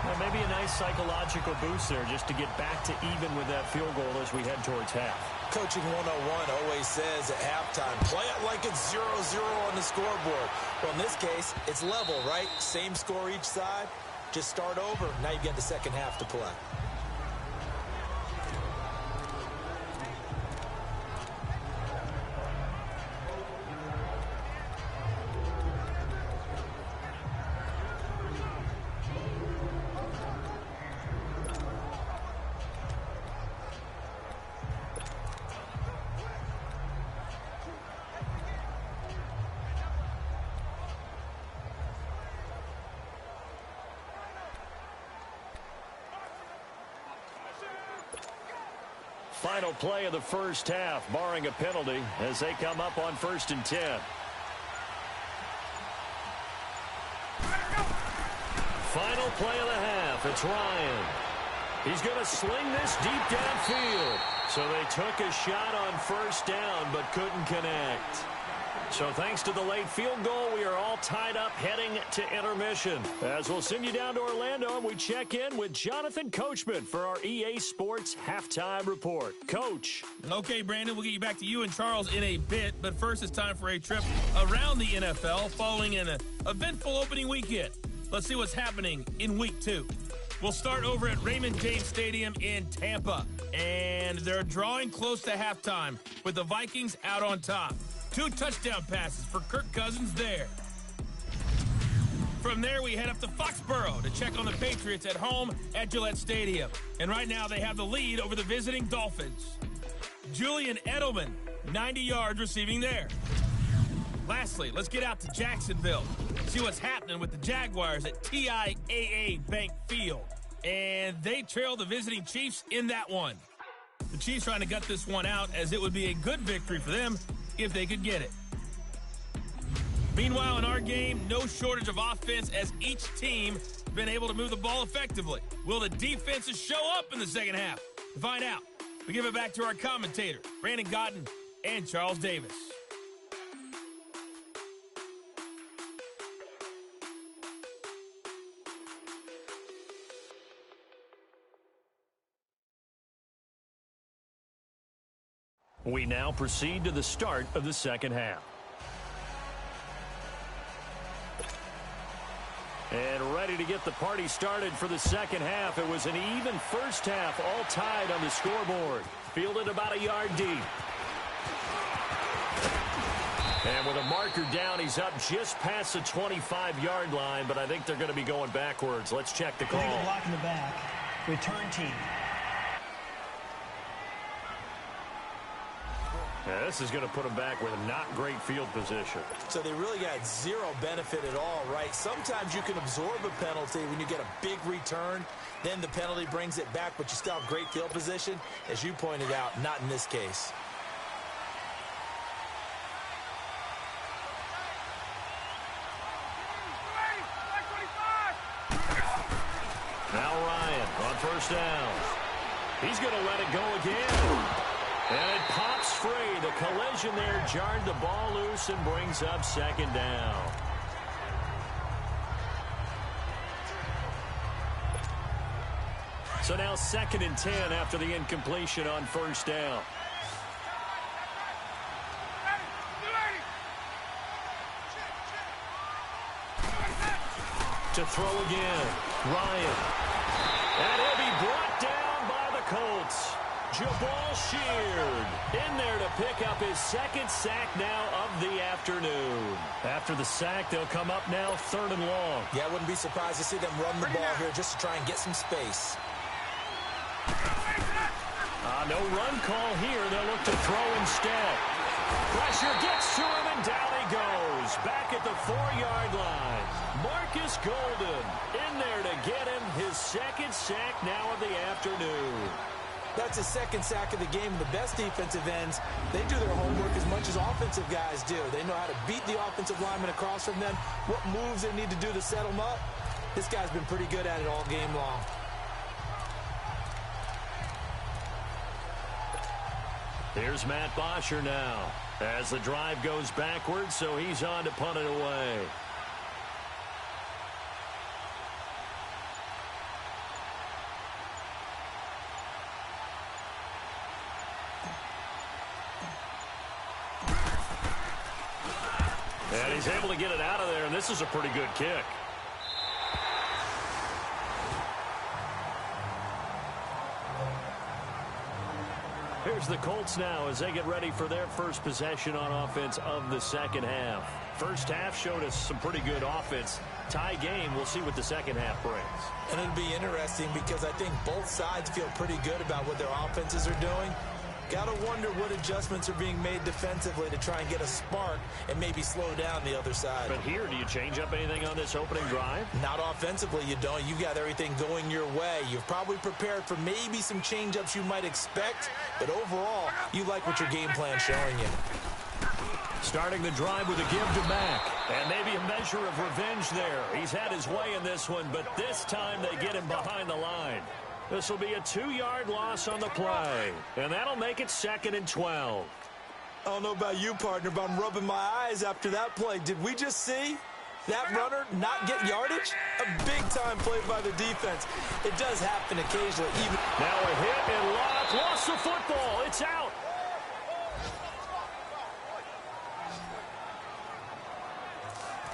Well, maybe a nice psychological boost there just to get back to even with that field goal as we head towards half. Coaching 101 always says at halftime, play it like it's 0-0 on the scoreboard. Well, in this case, it's level, right? Same score each side. Just start over. Now you get the second half to play. Final play of the first half, barring a penalty, as they come up on 1st and 10. Final play of the half. It's Ryan. He's going to sling this deep downfield. So they took a shot on 1st down, but couldn't connect. So thanks to the late field goal, we are all tied up heading to intermission. As we'll send you down to Orlando, and we check in with Jonathan Coachman for our EA Sports Halftime Report. Coach. Okay, Brandon, we'll get you back to you and Charles in a bit, but first it's time for a trip around the NFL following an eventful opening weekend. Let's see what's happening in Week 2. We'll start over at Raymond James Stadium in Tampa, and they're drawing close to halftime with the Vikings out on top. 2 touchdown passes for Kirk Cousins there. From there, we head up to Foxborough to check on the Patriots at home at Gillette Stadium. And right now, they have the lead over the visiting Dolphins. Julian Edelman, 90 yards receiving there. Lastly, let's get out to Jacksonville. See what's happening with the Jaguars at TIAA Bank Field. And they trail the visiting Chiefs in that one. The Chiefs trying to gut this one out, as it would be a good victory for them if they could get it. Meanwhile, in our game, no shortage of offense as each team has been able to move the ball effectively. Will the defenses show up in the second half? To find out, we give it back to our commentator, Brandon Godden and Charles Davis. We now proceed to the start of the second half. And ready to get the party started for the second half. It was an even first half, all tied on the scoreboard. Fielded about a yard deep. And with a marker down, he's up just past the 25-yard line, but I think they're going to be going backwards. Let's check the call. Illegal block in the back. Return team. Yeah, this is going to put them back with not great field position. So they really got zero benefit at all, right? Sometimes you can absorb a penalty when you get a big return. Then the penalty brings it back, but you still have great field position. As you pointed out, not in this case. Now Ryan on 1st down. He's going to let it go again. And it pops free. The collision there jarred the ball loose and brings up 2nd down. So now 2nd and 10 after the incompletion on 1st down. To throw again. Ryan. And he'll be brought down by the Colts. Jabal Sheard in there to pick up his 2nd sack now of the afternoon. After the sack, they'll come up now 3rd and long. Yeah, I wouldn't be surprised to see them run the ball here just to try and get some space. No run call here. They'll look to throw instead. Pressure gets to him, and down he goes. Back at the 4-yard line. Marcus Golden in there to get him his 2nd sack now of the afternoon. That's his 2nd sack of the game. The best defensive ends, they do their homework as much as offensive guys do. They know how to beat the offensive lineman across from them, what moves they need to do to set them up. This guy's been pretty good at it all game long. Here's Matt Bosher now as the drive goes backwards, so he's on to punt it away. And he's able to get it out of there, and this is a pretty good kick. Here's the Colts now as they get ready for their first possession on offense of the second half. First half showed us some pretty good offense. Tie game, we'll see what the second half brings. And it'll be interesting because I think both sides feel pretty good about what their offenses are doing. Gotta wonder what adjustments are being made defensively to try and get a spark and maybe slow down the other side. But here, do you change up anything on this opening drive? Not offensively, you don't. You've got everything going your way. You've probably prepared for maybe some change-ups you might expect, but overall, you like what your game plan's showing you. Starting the drive with a give to Mack. And maybe a measure of revenge there. He's had his way in this one, but this time they get him behind the line. This will be a 2-yard loss on the play. And that'll make it 2nd and 12. I don't know about you, partner, but I'm rubbing my eyes after that play. Did we just see that runner not get yardage? A big-time play by the defense. It does happen occasionally. Now a hit and lost the football. It's out.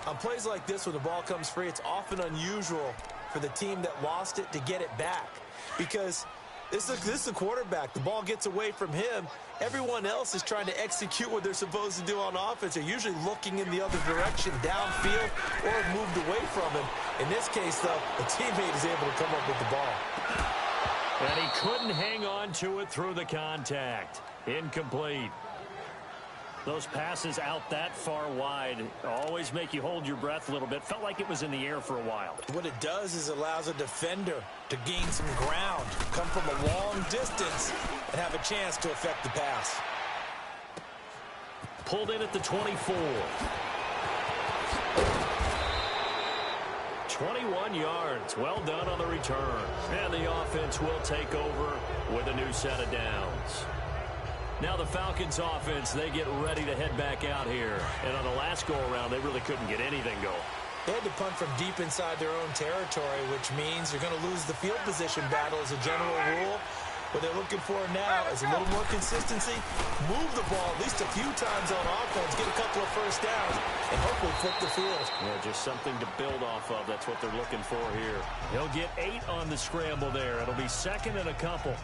On plays like this, when the ball comes free, it's often unusual for the team that lost it to get it back. Because this is the quarterback. The ball gets away from him. Everyone else is trying to execute what they're supposed to do on offense. They're usually looking in the other direction, downfield, or have moved away from him. In this case, though, the teammate is able to come up with the ball. And he couldn't hang on to it through the contact. Incomplete. Those passes out that far wide always make you hold your breath a little bit. Felt like it was in the air for a while. What it does is allows a defender to gain some ground, come from a long distance, and have a chance to affect the pass. Pulled in at the 24. 21 yards. Well done on the return. And the offense will take over with a new set of downs. Now the Falcons offense, they get ready to head back out here. And on the last go-around, they really couldn't get anything going. They had to punt from deep inside their own territory, which means you're going to lose the field position battle as a general rule. What they're looking for now is a little more consistency, move the ball at least a few times on offense, get a couple of first downs, and hopefully flip the field. Yeah, just something to build off of. That's what they're looking for here. He'll get 8 on the scramble there. It'll be 2nd and a couple.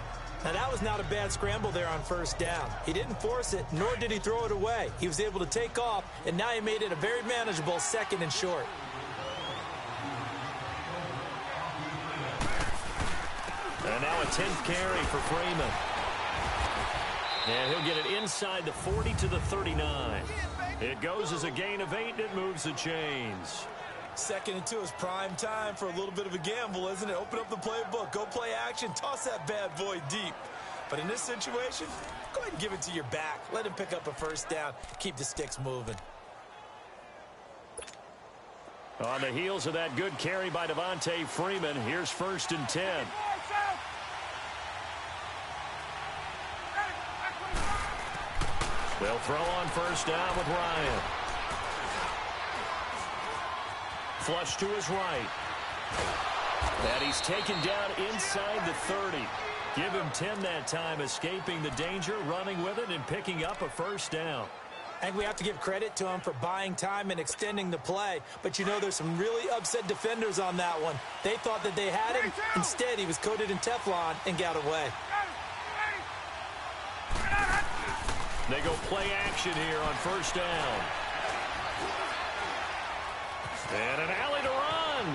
Now, that was not a bad scramble there on first down. He didn't force it, nor did he throw it away. He was able to take off, and now he made it a very manageable 2nd and short. And now a 10th carry for Freeman. And he'll get it inside the 40 to the 39. It goes as a gain of 8, and it moves the chains. 2nd and 2 is prime time for a little bit of a gamble, isn't it? Open up the playbook, go play action, toss that bad boy deep. But in this situation, go ahead and give it to your back. Let him pick up a first down, keep the sticks moving. On the heels of that good carry by Devontae Freeman, here's 1st and 10. They'll throw on first down with Ryan. Flush to his right. And he's taken down inside the 30. Give him 10 that time, escaping the danger, running with it, and picking up a first down. I think we have to give credit to him for buying time and extending the play. But, you know, there's some really upset defenders on that one. They thought that they had him. Instead, he was coated in Teflon and got away. They go play action here on first down. And an alley to run.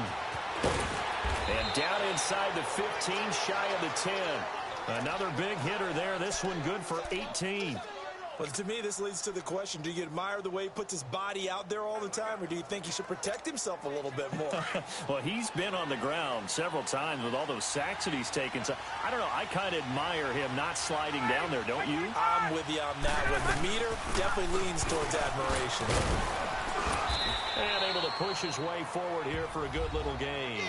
And down inside the 15, shy of the 10. Another big hitter there. This one good for 18. Well, to me, this leads to the question, do you admire the way he puts his body out there all the time, or do you think he should protect himself a little bit more? Well, he's been on the ground several times with all those sacks that he's taken. So, I don't know, I kind of admire him not sliding down there, don't you? I'm with you on that one. The meter definitely leans towards admiration. And able to push his way forward here for a good little gain.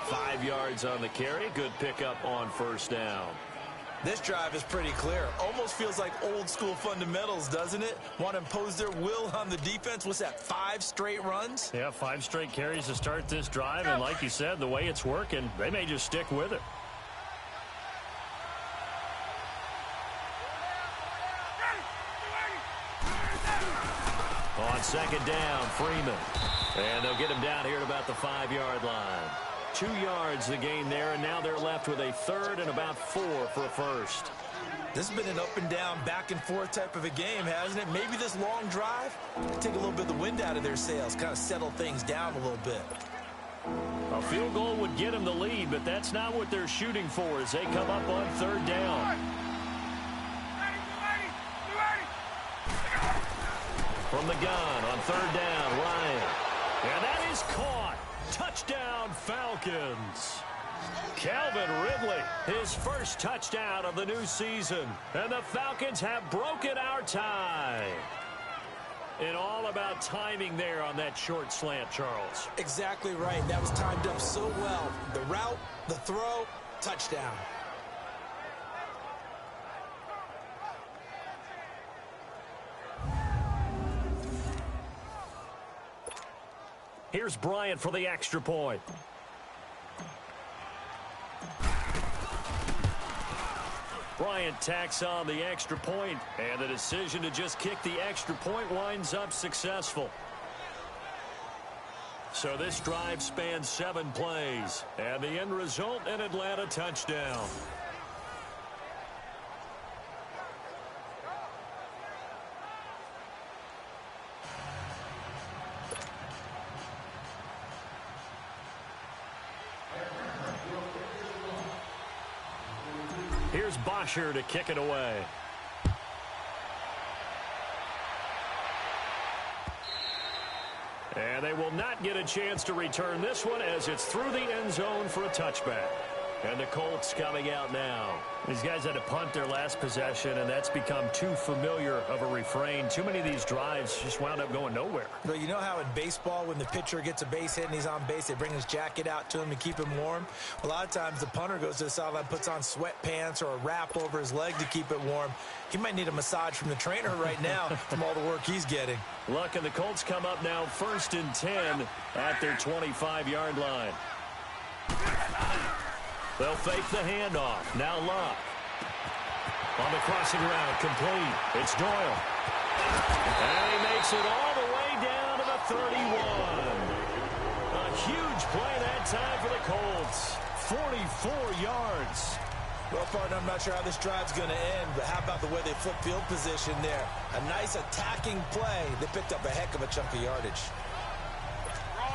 5 yards on the carry. Good pickup on first down. This drive is pretty clear. Almost feels like old school fundamentals, doesn't it? Want to impose their will on the defense. What's that, 5 straight runs? Yeah, 5 straight carries to start this drive. And like you said, the way it's working, they may just stick with it. On second down, Freeman. And they'll get him down here at about the 5-yard line. 2 yards the gain there, and now they're left with a 3rd and about 4 for a first. This has been an up and down, back and forth type of a game, hasn't it? Maybe this long drive, take a little bit of the wind out of their sails, kind of settle things down a little bit. A field goal would get them the lead, but that's not what they're shooting for as they come up on 3rd down. From the gun on 3rd down, Ryan. And that is caught. Touchdown, Falcons. Calvin Ridley, his first touchdown of the new season. And the Falcons have broken our tie. And all about timing there on that short slant, Charles. Exactly right. That was timed up so well. The route, the throw, touchdown. Here's Bryant for the extra point. Bryant tacks on the extra point, and the decision to just kick the extra point winds up successful. So this drive spans 7 plays, and the end result, an Atlanta touchdown. Here's Bosher to kick it away. And they will not get a chance to return this one as it's through the end zone for a touchback. And the Colts coming out now. These guys had to punt their last possession, and that's become too familiar of a refrain. Too many of these drives just wound up going nowhere. Well, you know how in baseball, when the pitcher gets a base hit and he's on base, they bring his jacket out to him to keep him warm? A lot of times the punter goes to the sideline, puts on sweatpants or a wrap over his leg to keep it warm. He might need a massage from the trainer right now from all the work he's getting. Luck, and the Colts come up now 1st and 10 at their 25-yard line. They'll fake the handoff. Now Luck. On the crossing route, complete. It's Doyle. And he makes it all the way down to the 31. A huge play that time for the Colts. 44 yards. Well, partner, I'm not sure how this drive's going to end, but how about the way they flip field position there? A nice attacking play. They picked up a heck of a chunk of yardage.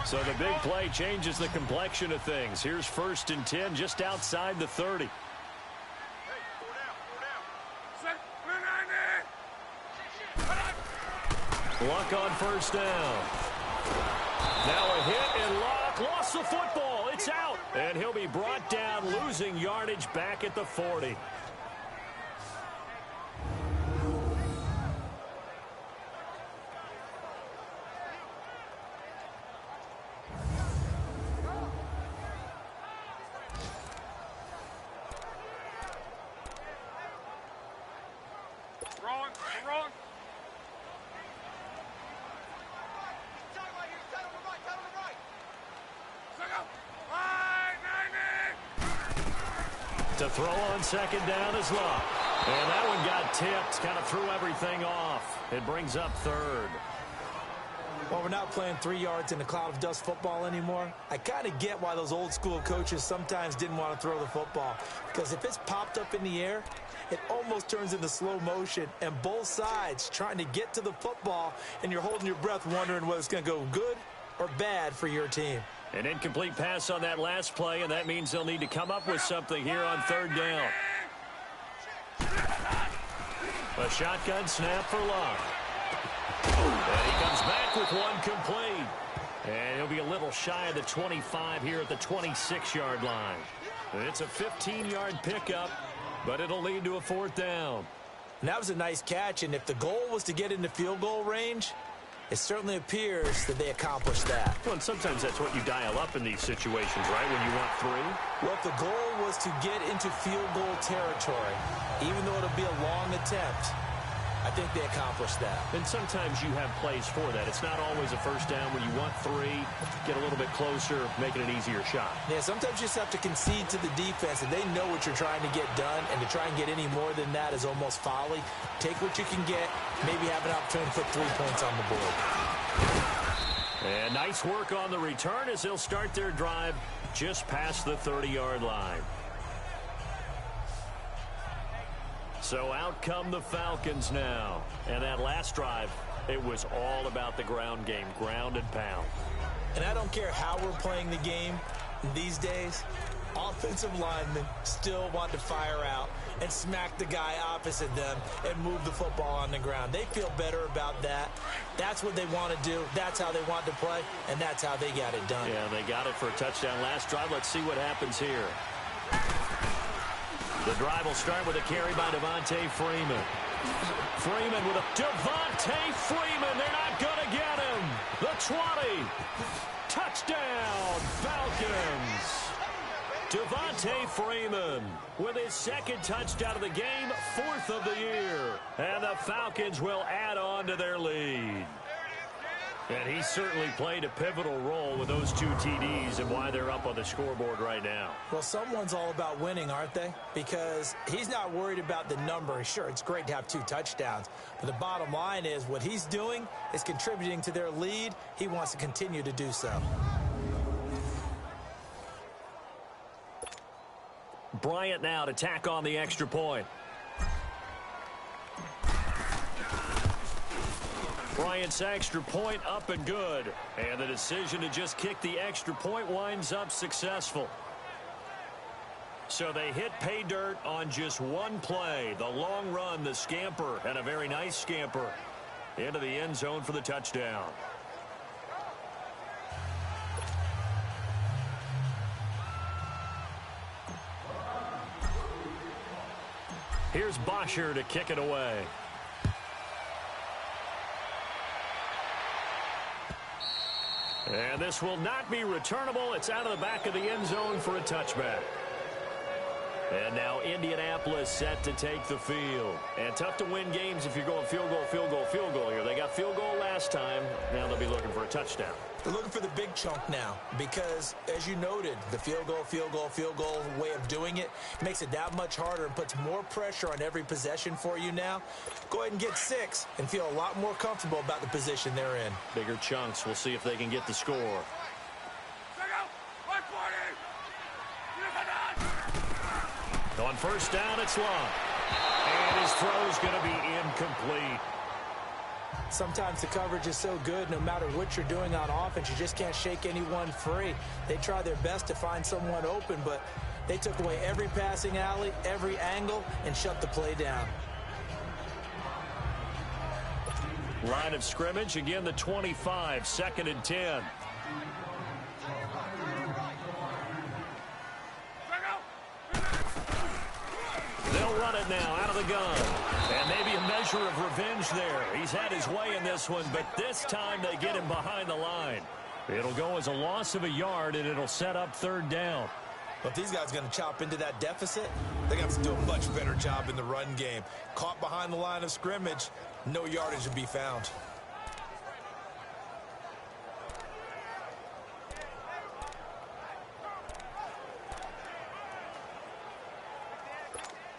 So the big play changes the complexion of things. Here's 1st and 10 just outside the 30. Luck on 1st down. Now a hit, and Luck lost the football. It's out. And he'll be brought down, losing yardage back at the 40. Wrong. To throw on 2nd down is Luck. And that one got tipped, kind of threw everything off. It brings up 3rd. Well, we're not playing 3 yards in a cloud of dust football anymore. I kind of get why those old school coaches sometimes didn't want to throw the football. Because if it's popped up in the air, it almost turns into slow motion. And both sides trying to get to the football, and you're holding your breath wondering whether it's going to go good or bad for your team. An incomplete pass on that last play, and that means they'll need to come up with something here on 3rd down. A shotgun snap for Luck. And he comes back with one complete. And he'll be a little shy of the 25 here at the 26-yard line. It's a 15-yard pickup, but it'll lead to a 4th down. And that was a nice catch, and if the goal was to get into field goal range, It certainly appears that they accomplished that. Well, and sometimes that's what you dial up in these situations, right, when you want 3? Well, if the goal was to get into field goal territory, even though it'll be a long attempt, I think they accomplished that. And sometimes you have plays for that. It's not always a first down when you want 3, get a little bit closer, make it an easier shot. Yeah, sometimes you just have to concede to the defense, and they know what you're trying to get done, and to try and get any more than that is almost folly. Take what you can get, maybe have an opportunity to put 3 points on the board. And nice work on the return as they'll start their drive just past the 30-yard line. So out come the Falcons now. And that last drive, it was all about the ground game, ground and pound. And I don't care how we're playing the game these days, offensive linemen still want to fire out and smack the guy opposite them and move the football on the ground. They feel better about that. That's what they want to do. That's how they want to play, and that's how they got it done. Yeah, they got it for a touchdown last drive. Let's see what happens here. The drive will start with a carry by Devontae Freeman. Freeman with a Devontae Freeman. They're not going to get him. The 20. Touchdown, Falcons. Devontae Freeman with his 2nd touchdown of the game, 4th of the year. And the Falcons will add on to their lead. And he certainly played a pivotal role with those 2 TDs and why they're up on the scoreboard right now. Well, someone's all about winning, aren't they? Because he's not worried about the number. Sure, it's great to have 2 touchdowns. But the bottom line is what he's doing is contributing to their lead. He wants to continue to do so. Bryant now to tack on the extra point. Bryant's extra point up and good. And the decision to just kick the extra point winds up successful. So they hit pay dirt on just 1 play. The long run, the scamper, and a very nice scamper into the end zone for the touchdown. Here's Bosher to kick it away. And this will not be returnable. It's out of the back of the end zone for a touchback. And now Indianapolis set to take the field. And tough to win games if you're going field goal, field goal, field goal here. They got field goal last time. Now they'll be looking for a touchdown. They're looking for the big chunk now because, as you noted, the field goal way of doing it makes it that much harder and puts more pressure on every possession for you now. Go ahead and get 6 and feel a lot more comfortable about the position they're in. Bigger chunks. We'll see if they can get the score. On first down, it's long. And his throw's going to be incomplete. Sometimes the coverage is so good, no matter what you're doing on offense, you just can't shake anyone free. They try their best to find someone open, but they took away every passing alley, every angle, and shut the play down. Line of scrimmage, again the 25, 2nd and 10. They'll run it now out of the gun. And maybe a measure of revenge there. He's had his way in this one, but this time they get him behind the line. It'll go as a loss of a yard, and it'll set up 3rd down. But if these guys are going to chop into that deficit, they're going to have to do a much better job in the run game. Caught behind the line of scrimmage, no yardage to be found.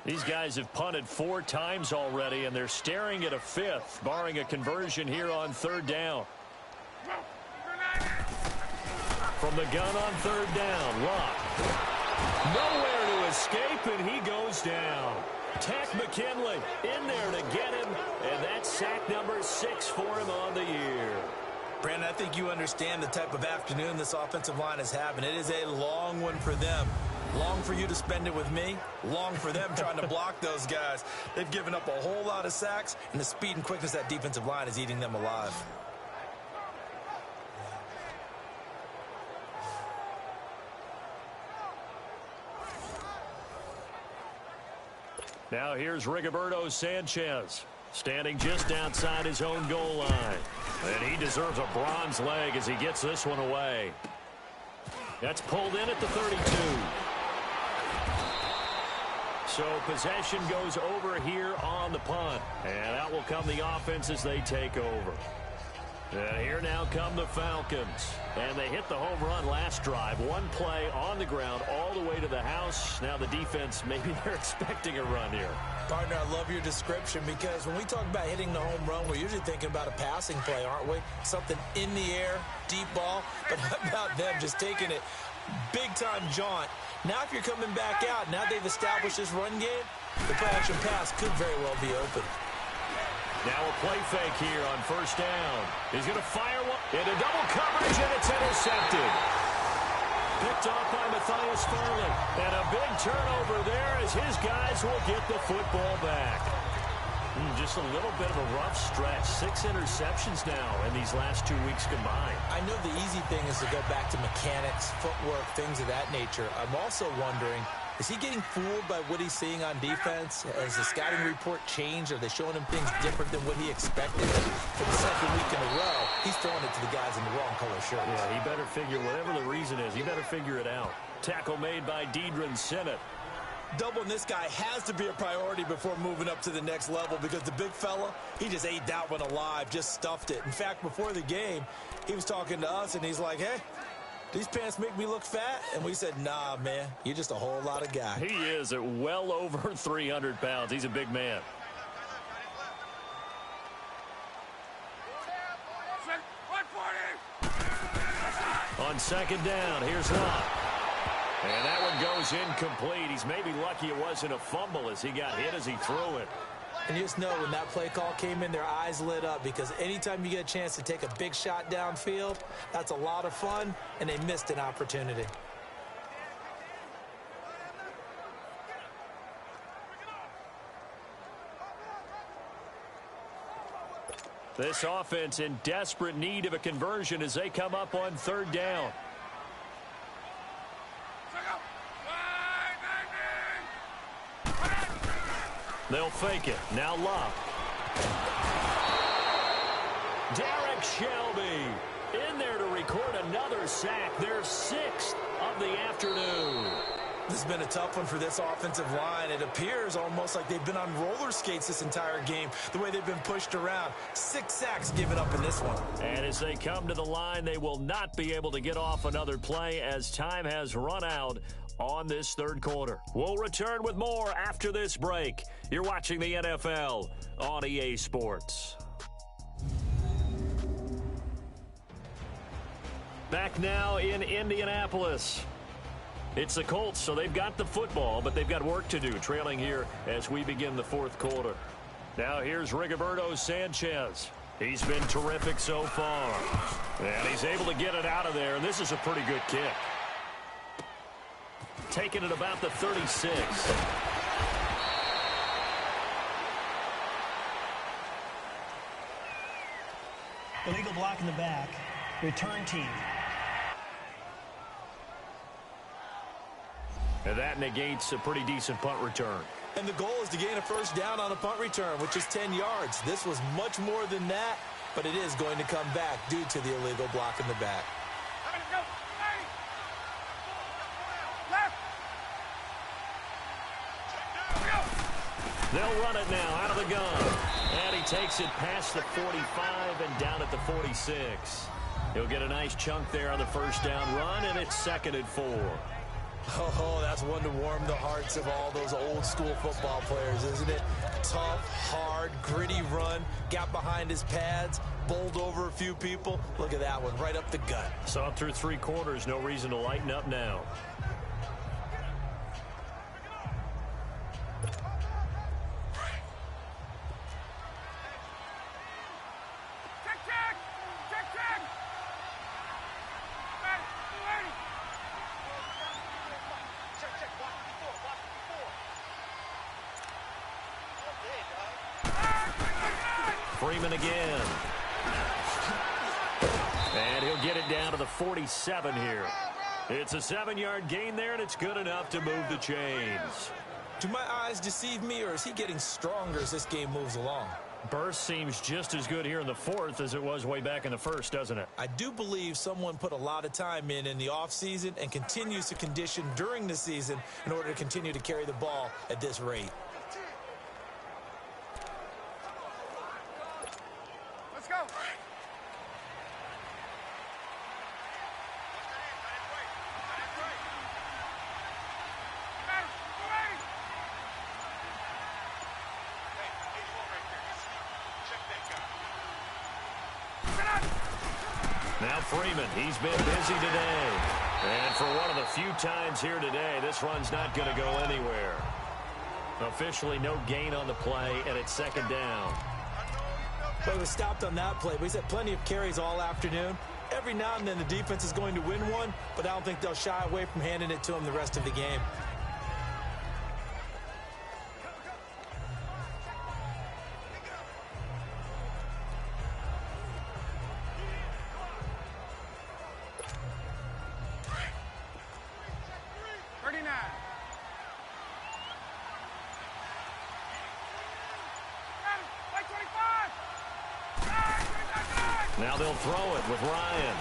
These guys have punted 4 times already, and they're staring at a 5th, barring a conversion here on 3rd down. From the gun on 3rd down, Luck. Nowhere to escape, and he goes down. Tack McKinley in there to get him, and that's sack number 6 for him on the year. Brandon, I think you understand the type of afternoon this offensive line is having. It is a long one for them. Long for you to spend it with me. Long for them trying to block those guys. They've given up a whole lot of sacks, and the speed and quickness of that defensive line is eating them alive. Now here's Rigoberto Sanchez. Standing just outside his own goal line. And he deserves a bronze leg as he gets this one away. That's pulled in at the 32. So possession goes over here on the punt. And out will come the offense as they take over. And here now come the Falcons. And they hit the home run last drive. One play on the ground all the way to the house. Now the defense, maybe they're expecting a run here. Partner, I love your description because when we talk about hitting the home run, we're usually thinking about a passing play, aren't we? Something in the air, deep ball. But how about them just taking it big-time jaunt? Now if you're coming back out, now they've established this run game, the play-action pass could very well be open. Now a play fake here on first down. He's going to fire one into double coverage, and it's intercepted. Picked off by Matthias Farley. And a big turnover there as his guys will get the football back. Just a little bit of a rough stretch. 6 interceptions now in these last 2 weeks combined. I know the easy thing is to go back to mechanics, footwork, things of that nature. I'm also wondering, is he getting fooled by what he's seeing on defense? Has the scouting report changed? Are they showing him things different than what he expected? For the second week in a row, he's throwing it to the guys in the wrong color shirts. Yeah, he better figure, whatever the reason is, he better figure it out. Tackle made by Deidrin Sinnott. Doubling this guy has to be a priority before moving up to the next level because the big fella, he just ate that one alive, just stuffed it. In fact, before the game, he was talking to us, and he's like, hey, these pants make me look fat? And we said, nah, man, you're just a whole lot of guy. He is at well over 300 pounds. He's a big man. On second down, here's Lott. And that one goes incomplete. He's maybe lucky it wasn't a fumble as he got hit as he threw it. And you just know when that play call came in, their eyes lit up because anytime you get a chance to take a big shot downfield, that's a lot of fun, and they missed an opportunity. This offense in desperate need of a conversion as they come up on third down. They'll fake it. Now Lott. Derek Shelby in there to record another sack. Their 6th of the afternoon. This has been a tough one for this offensive line. It appears almost like they've been on roller skates this entire game, the way they've been pushed around. 6 sacks given up in this one. And as they come to the line, they will not be able to get off another play as time has run out on this third quarter. We'll return with more after this break. You're watching the NFL on EA Sports. Back now in Indianapolis. It's the Colts, so they've got the football, but they've got work to do, trailing here as we begin the fourth quarter. Now here's Rigoberto Sanchez. He's been terrific so far. And he's able to get it out of there, and this is a pretty good kick. Taking it about the 36. Illegal block in the back. Return team. And that negates a pretty decent punt return. And the goal is to gain a first down on a punt return, which is 10 yards. This was much more than that, but it is going to come back due to the illegal block in the back. They'll run it now out of the gun. And he takes it past the 45 and down at the 46. He'll get a nice chunk there on the first down run, and it's 2nd and 4. Oh, that's one to warm the hearts of all those old school football players, isn't it? Tough, hard, gritty run, got behind his pads, bowled over a few people. Look at that one, right up the gut. Saw it through 3 quarters, no reason to lighten up now. Freeman again. And he'll get it down to the 47 here. It's a 7-yard gain there, and it's good enough to move the chains. Do my eyes deceive me, or is he getting stronger as this game moves along? Burst seems just as good here in the fourth as it was way back in the first, doesn't it? I do believe someone put a lot of time in the offseason and continues to condition during the season in order to continue to carry the ball at this rate. Let's go. Now Freeman, he's been busy today. And for one of the few times here today, this run's not going to go anywhere. Officially no gain on the play, and it's second down. Well, he was stopped on that play, but he's had plenty of carries all afternoon. Every now and then the defense is going to win one, but I don't think they'll shy away from handing it to him the rest of the game. Now they'll throw it with Ryan.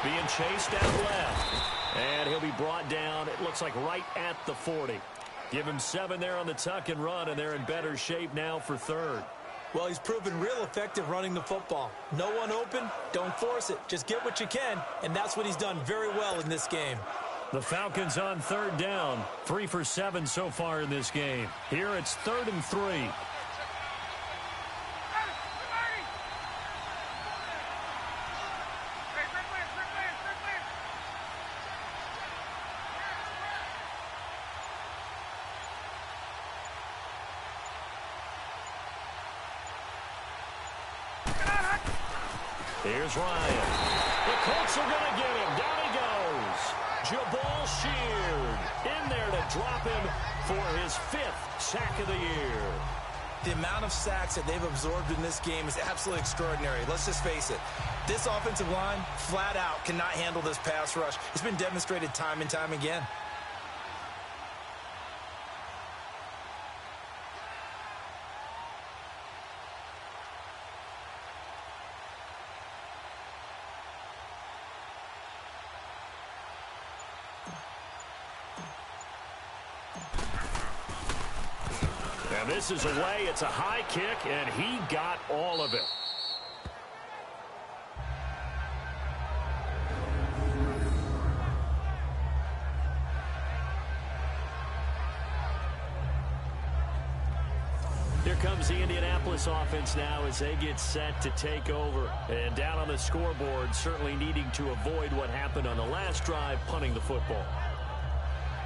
Being chased out left. And he'll be brought down, it looks like right at the 40. Give him 7 there on the tuck and run, and they're in better shape now for third. Well, he's proven real effective running the football. No one open, don't force it. Just get what you can, and that's what he's done very well in this game. The Falcons on third down. 3 for 7 so far in this game. Here it's 3rd and 3. Here's Ryan. The Colts are going to get him. Down he goes. Jabal Sheard in there to drop him for his 5th sack of the year. The amount of sacks that they've absorbed in this game is absolutely extraordinary. Let's just face it. This offensive line, flat out, cannot handle this pass rush. It's been demonstrated time and time again. And this is away. It's a high kick, and he got all of it. Here comes the Indianapolis offense now as they get set to take over. And down on the scoreboard, certainly needing to avoid what happened on the last drive, punting the football.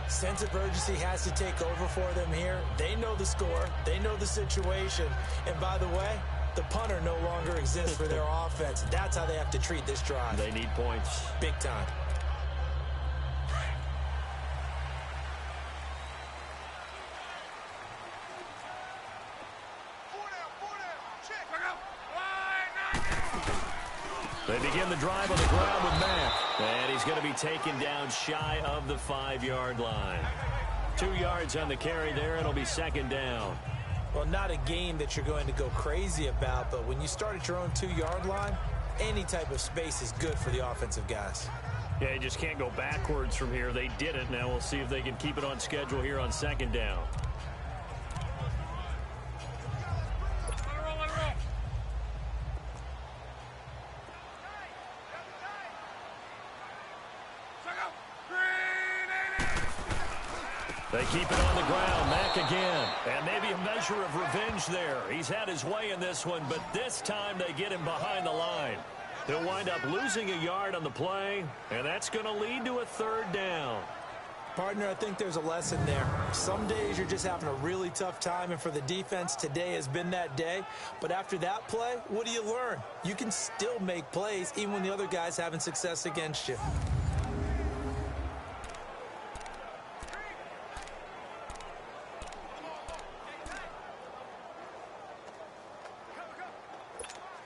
Sense of urgency has to take over for them here. They know the score. They know the situation. And by the way, the punter no longer exists for their offense. That's how they have to treat this drive. They need points. Big time. They begin the drive on the ground with Matt. And he's going to be taken down shy of the 5-yard line. 2 yards on the carry there. It'll be second down. Well, not a game that you're going to go crazy about, but when you start at your own 2-yard line, any type of space is good for the offensive guys. Yeah, you just can't go backwards from here. They did it. Now we'll see if they can keep it on schedule here on second down. They keep it on the ground. Mack again. And maybe a measure of revenge there. He's had his way in this one, but this time they get him behind the line. He'll wind up losing a yard on the play, and that's going to lead to a third down. Partner, I think there's a lesson there. Some days you're just having a really tough time, and for the defense, today has been that day. But after that play, what do you learn? You can still make plays even when the other guy's having success against you.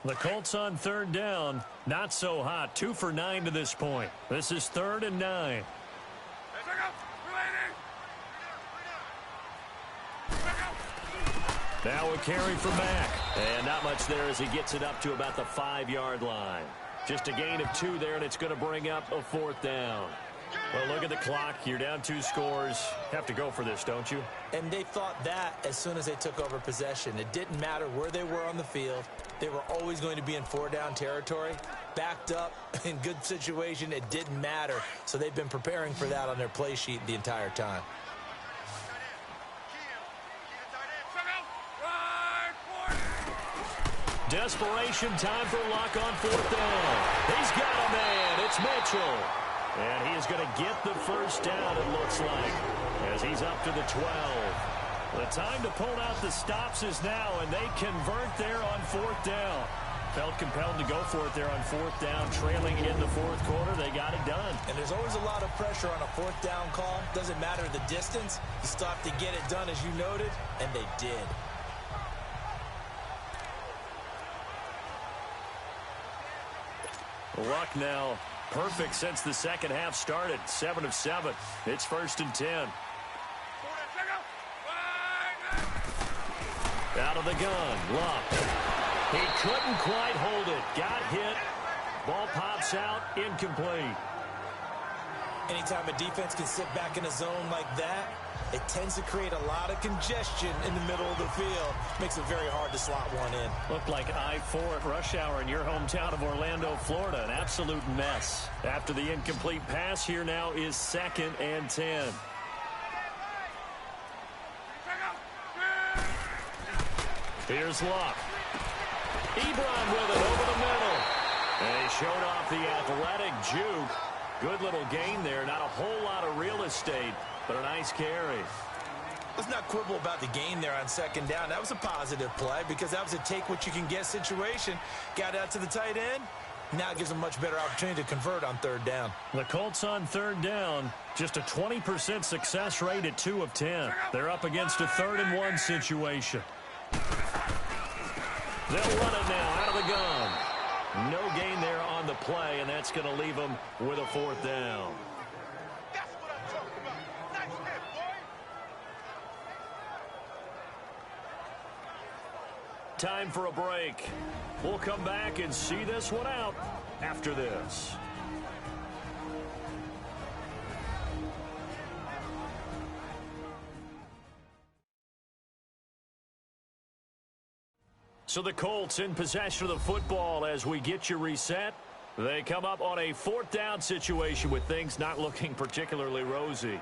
The Colts on third down. Not so hot. 2 for 9 to this point. This is 3rd and 9. Now a carry for Mack. And not much there as he gets it up to about the 5-yard line. Just a gain of 2 there, and it's going to bring up a 4th down. Well, look at the clock. You're down 2 scores. Have to go for this, don't you? And they thought that as soon as they took over possession. It didn't matter where they were on the field. They were always going to be in 4-down territory. Backed up, in good situation, it didn't matter. So they've been preparing for that on their play sheet the entire time. Desperation time for Luck on 4th down. He's got a man. It's Mitchell. And he is going to get the first down, it looks like, as he's up to the 12. The time to pull out the stops is now, and they convert there on 4th down. Felt compelled to go for it there on 4th down, trailing in the 4th quarter. They got it done. And there's always a lot of pressure on a 4th down call. Doesn't matter the distance. You stop to get it done, as you noted, and they did. Luck now perfect since the second half started. 7 of 7. It's 1st and 10. Out of the gun, Luck. He couldn't quite hold it. Got hit. Ball pops out, incomplete. Anytime a defense can sit back in a zone like that, it tends to create a lot of congestion in the middle of the field. Makes it very hard to slot one in. Looked like I-4 at rush hour in your hometown of Orlando, Florida. An absolute mess. After the incomplete pass, here now is 2nd and 10. Here's Luck. Ebron with it over the middle. And he showed off the athletic juke. Good little gain there. Not a whole lot of real estate, but a nice carry. Let's not quibble about the gain there on 2nd down. That was a positive play because that was a take-what-you-can-get situation. Got out to the tight end. Now it gives them a much better opportunity to convert on 3rd down. The Colts on 3rd down, just a 20% success rate at 2 of 10. They're up against a 3rd and 1 situation. They'll run it now out of the gun. No gain there on the play, and that's going to leave them with a 4th down. That's what I'm talking about. Nice hit, boy. Time for a break. We'll come back and see this one out after this. So the Colts in possession of the football as we get you reset. They come up on a 4th down situation with things not looking particularly rosy.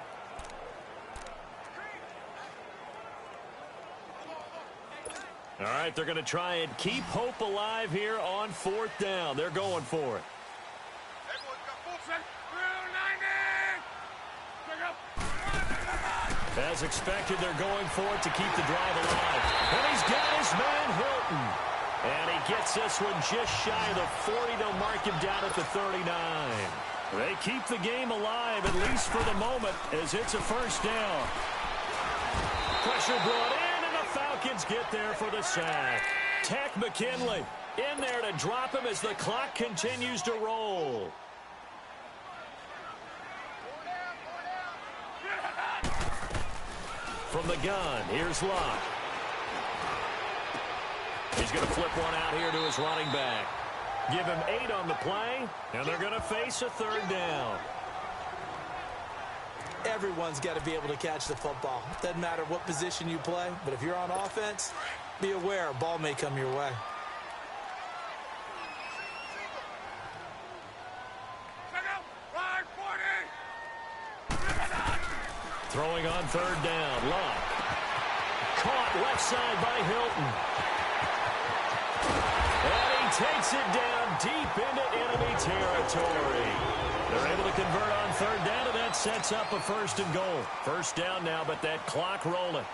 All right, they're going to try and keep hope alive here on 4th down. They're going for it. As expected, they're going for it to keep the drive alive. And he's got his man Hilton. And he gets this one just shy of the 40. They'll mark him down at the 39. They keep the game alive, at least for the moment, as it's a 1st down. Pressure brought in, and the Falcons get there for the sack. Tech McKinley in there to drop him as the clock continues to roll. From the gun, here's Luck. He's going to flip one out here to his running back. Give him 8 on the play, and they're going to face a 3rd down. Everyone's got to be able to catch the football. Doesn't matter what position you play, but if you're on offense, be aware a ball may come your way. Throwing on 3rd down, Luck. Caught left side by Hilton. And he takes it down deep into enemy territory. They're able to convert on 3rd down, and that sets up a 1st and goal. 1st down now, but that clock rolling.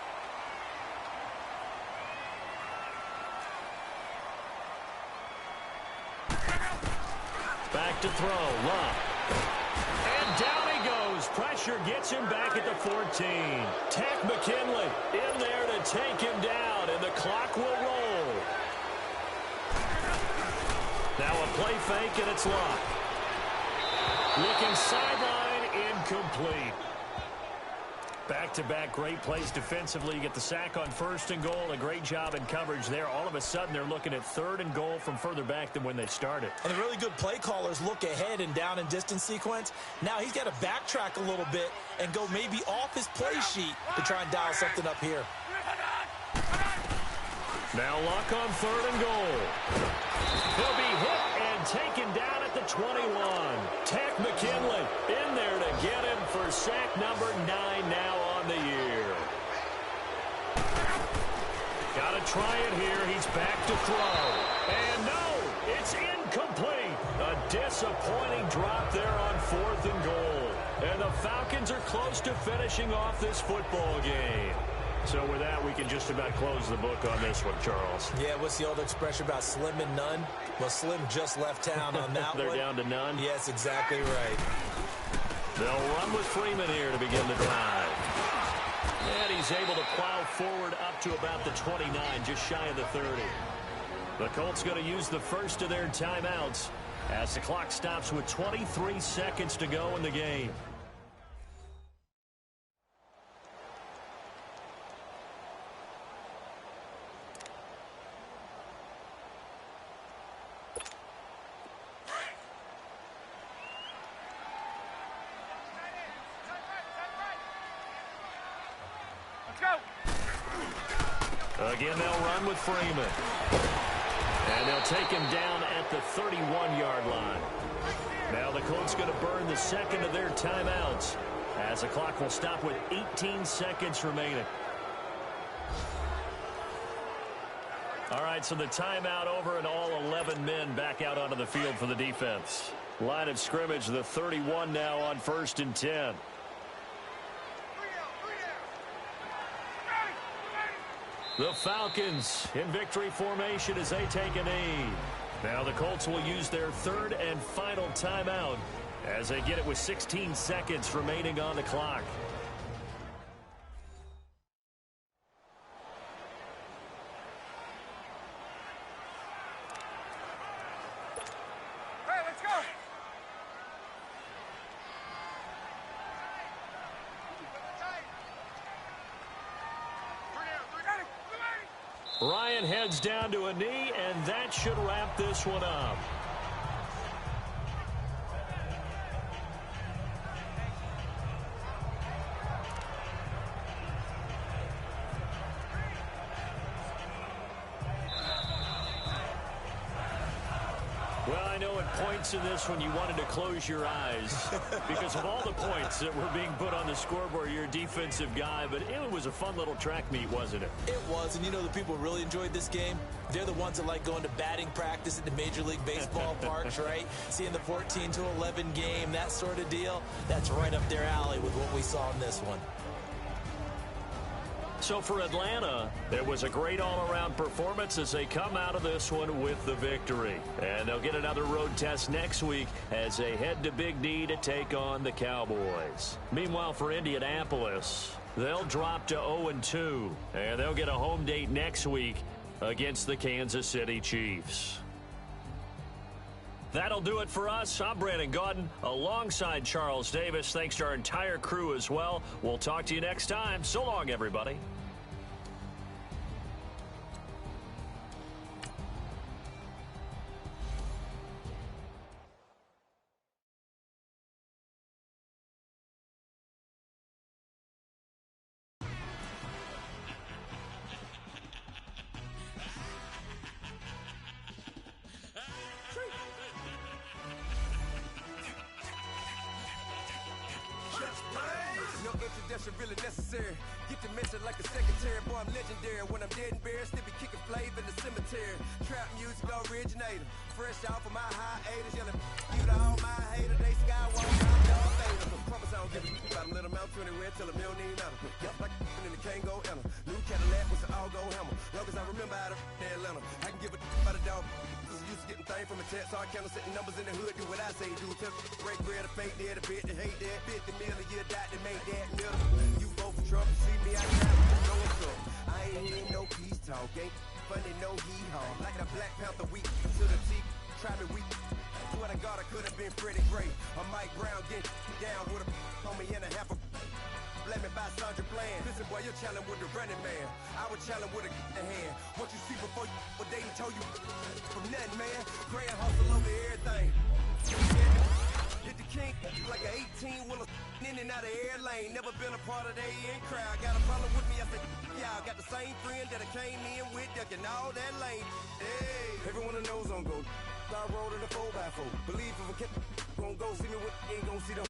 Back to throw, Luck. And down he goes. Pressure gets him back at the 14. Tech McKinley in there to take him down, and the clock will roll. Now a play fake, and it's Luck. Looking sideline, incomplete. Back-to-back great plays defensively. You get the sack on 1st and goal. A great job in coverage there. All of a sudden, they're looking at 3rd and goal from further back than when they started. And the really good play callers look ahead and down and distance sequence. Now he's got to backtrack a little bit and go maybe off his play sheet to try and dial something up here. Now Luck on 3rd and goal. He'll be hit and taken down at the 21. Tech McKinley in there to get him for sack number 9 now on the year. Got to try it here. He's back to throw. And no, it's incomplete. A disappointing drop there on 4th and goal. And the Falcons are close to finishing off this football game. So with that, we can just about close the book on this one, Charles. Yeah, what's the old expression about slim and none? Well, Slim just left town on that They're one. down to none? Yes, exactly right. They'll run with Freeman here to begin the drive. And he's able to plow forward up to about the 29, just shy of the 30. The Colts going to use the first of their timeouts as the clock stops with 23 seconds to go in the game. Again, they'll run with Freeman. And they'll take him down at the 31-yard line. Now the Colts going to burn the second of their timeouts as the clock will stop with 18 seconds remaining. All right, so the timeout over and all 11 men back out onto the field for the defense. Line of scrimmage, the 31 now on 1st and 10. The Falcons in victory formation as they take a knee. Now the Colts will use their 3rd and final timeout as they get it with 16 seconds remaining on the clock. Hey, let's go. Ryan heads down to a knee, and that should wrap this one up. Well, I know at points in this one you wanted to close your eyes because of all the points that were being put on the scoreboard. You're a defensive guy, but it was a fun little track meet, wasn't it? It was, and you know the people who really enjoyed this game? They're the ones that like going to batting practice at the Major League Baseball parks, right? Seeing the 14-11 game, that sort of deal. That's right up their alley with what we saw in this one. So for Atlanta, it was a great all-around performance as they come out of this one with the victory. And they'll get another road test next week as they head to Big D to take on the Cowboys. Meanwhile, for Indianapolis, they'll drop to 0-2, and they'll get a home date next week against the Kansas City Chiefs. That'll do it for us. I'm Brandon Gaudin alongside Charles Davis. Thanks to our entire crew as well. We'll talk to you next time. So long, everybody. No introduction really necessary. Get to mention like a secretary. Boy, I'm legendary. When I'm dead and buried, still be kicking flavor in the cemetery. Trap music originator. Fresh off of my hiatus. Yelling, you to all my haters. They skywalk, I'm Darth Vader. Promise I don't give a about them. Let them out to anywhere. Tell them they don't need nothing. Yup, like in the Kango Enter. New Cadillac with the all-go hammer. Long as I remember how to Atlanta. I can give a about a dog. Used to getting things from a text. So I count setting numbers in the hood. Do what I say do. Tell break bread or fake dead. A bit to hate that. 50 million a year died to make that middle. You vote for Trump. See me, I got you know what's up. I ain't hearing no peace talk. Ain't funny, no hee-haw. Like a Black Panther weak to the teeth. Try me weak. Swear to God, I could have been Freddie Gray. Or Mike Brown getting down with a homie and a half a let me buy Sandra Bland. Listen, boy, you're challenging with the running man. I was challenging with a hand. What you see before you what they told you from nothing, man. Grand hustle over everything. Hit the king like an 18-wheeler in and out of air lane. Never been a part of the in crowd. Got a problem with me, I said, y'all got the same friend that I came in with, ducking all that lane. Hey, everyone knows on go. I rolled in a 4x4. Believe if a kid gon' go see me with ain't gon' see the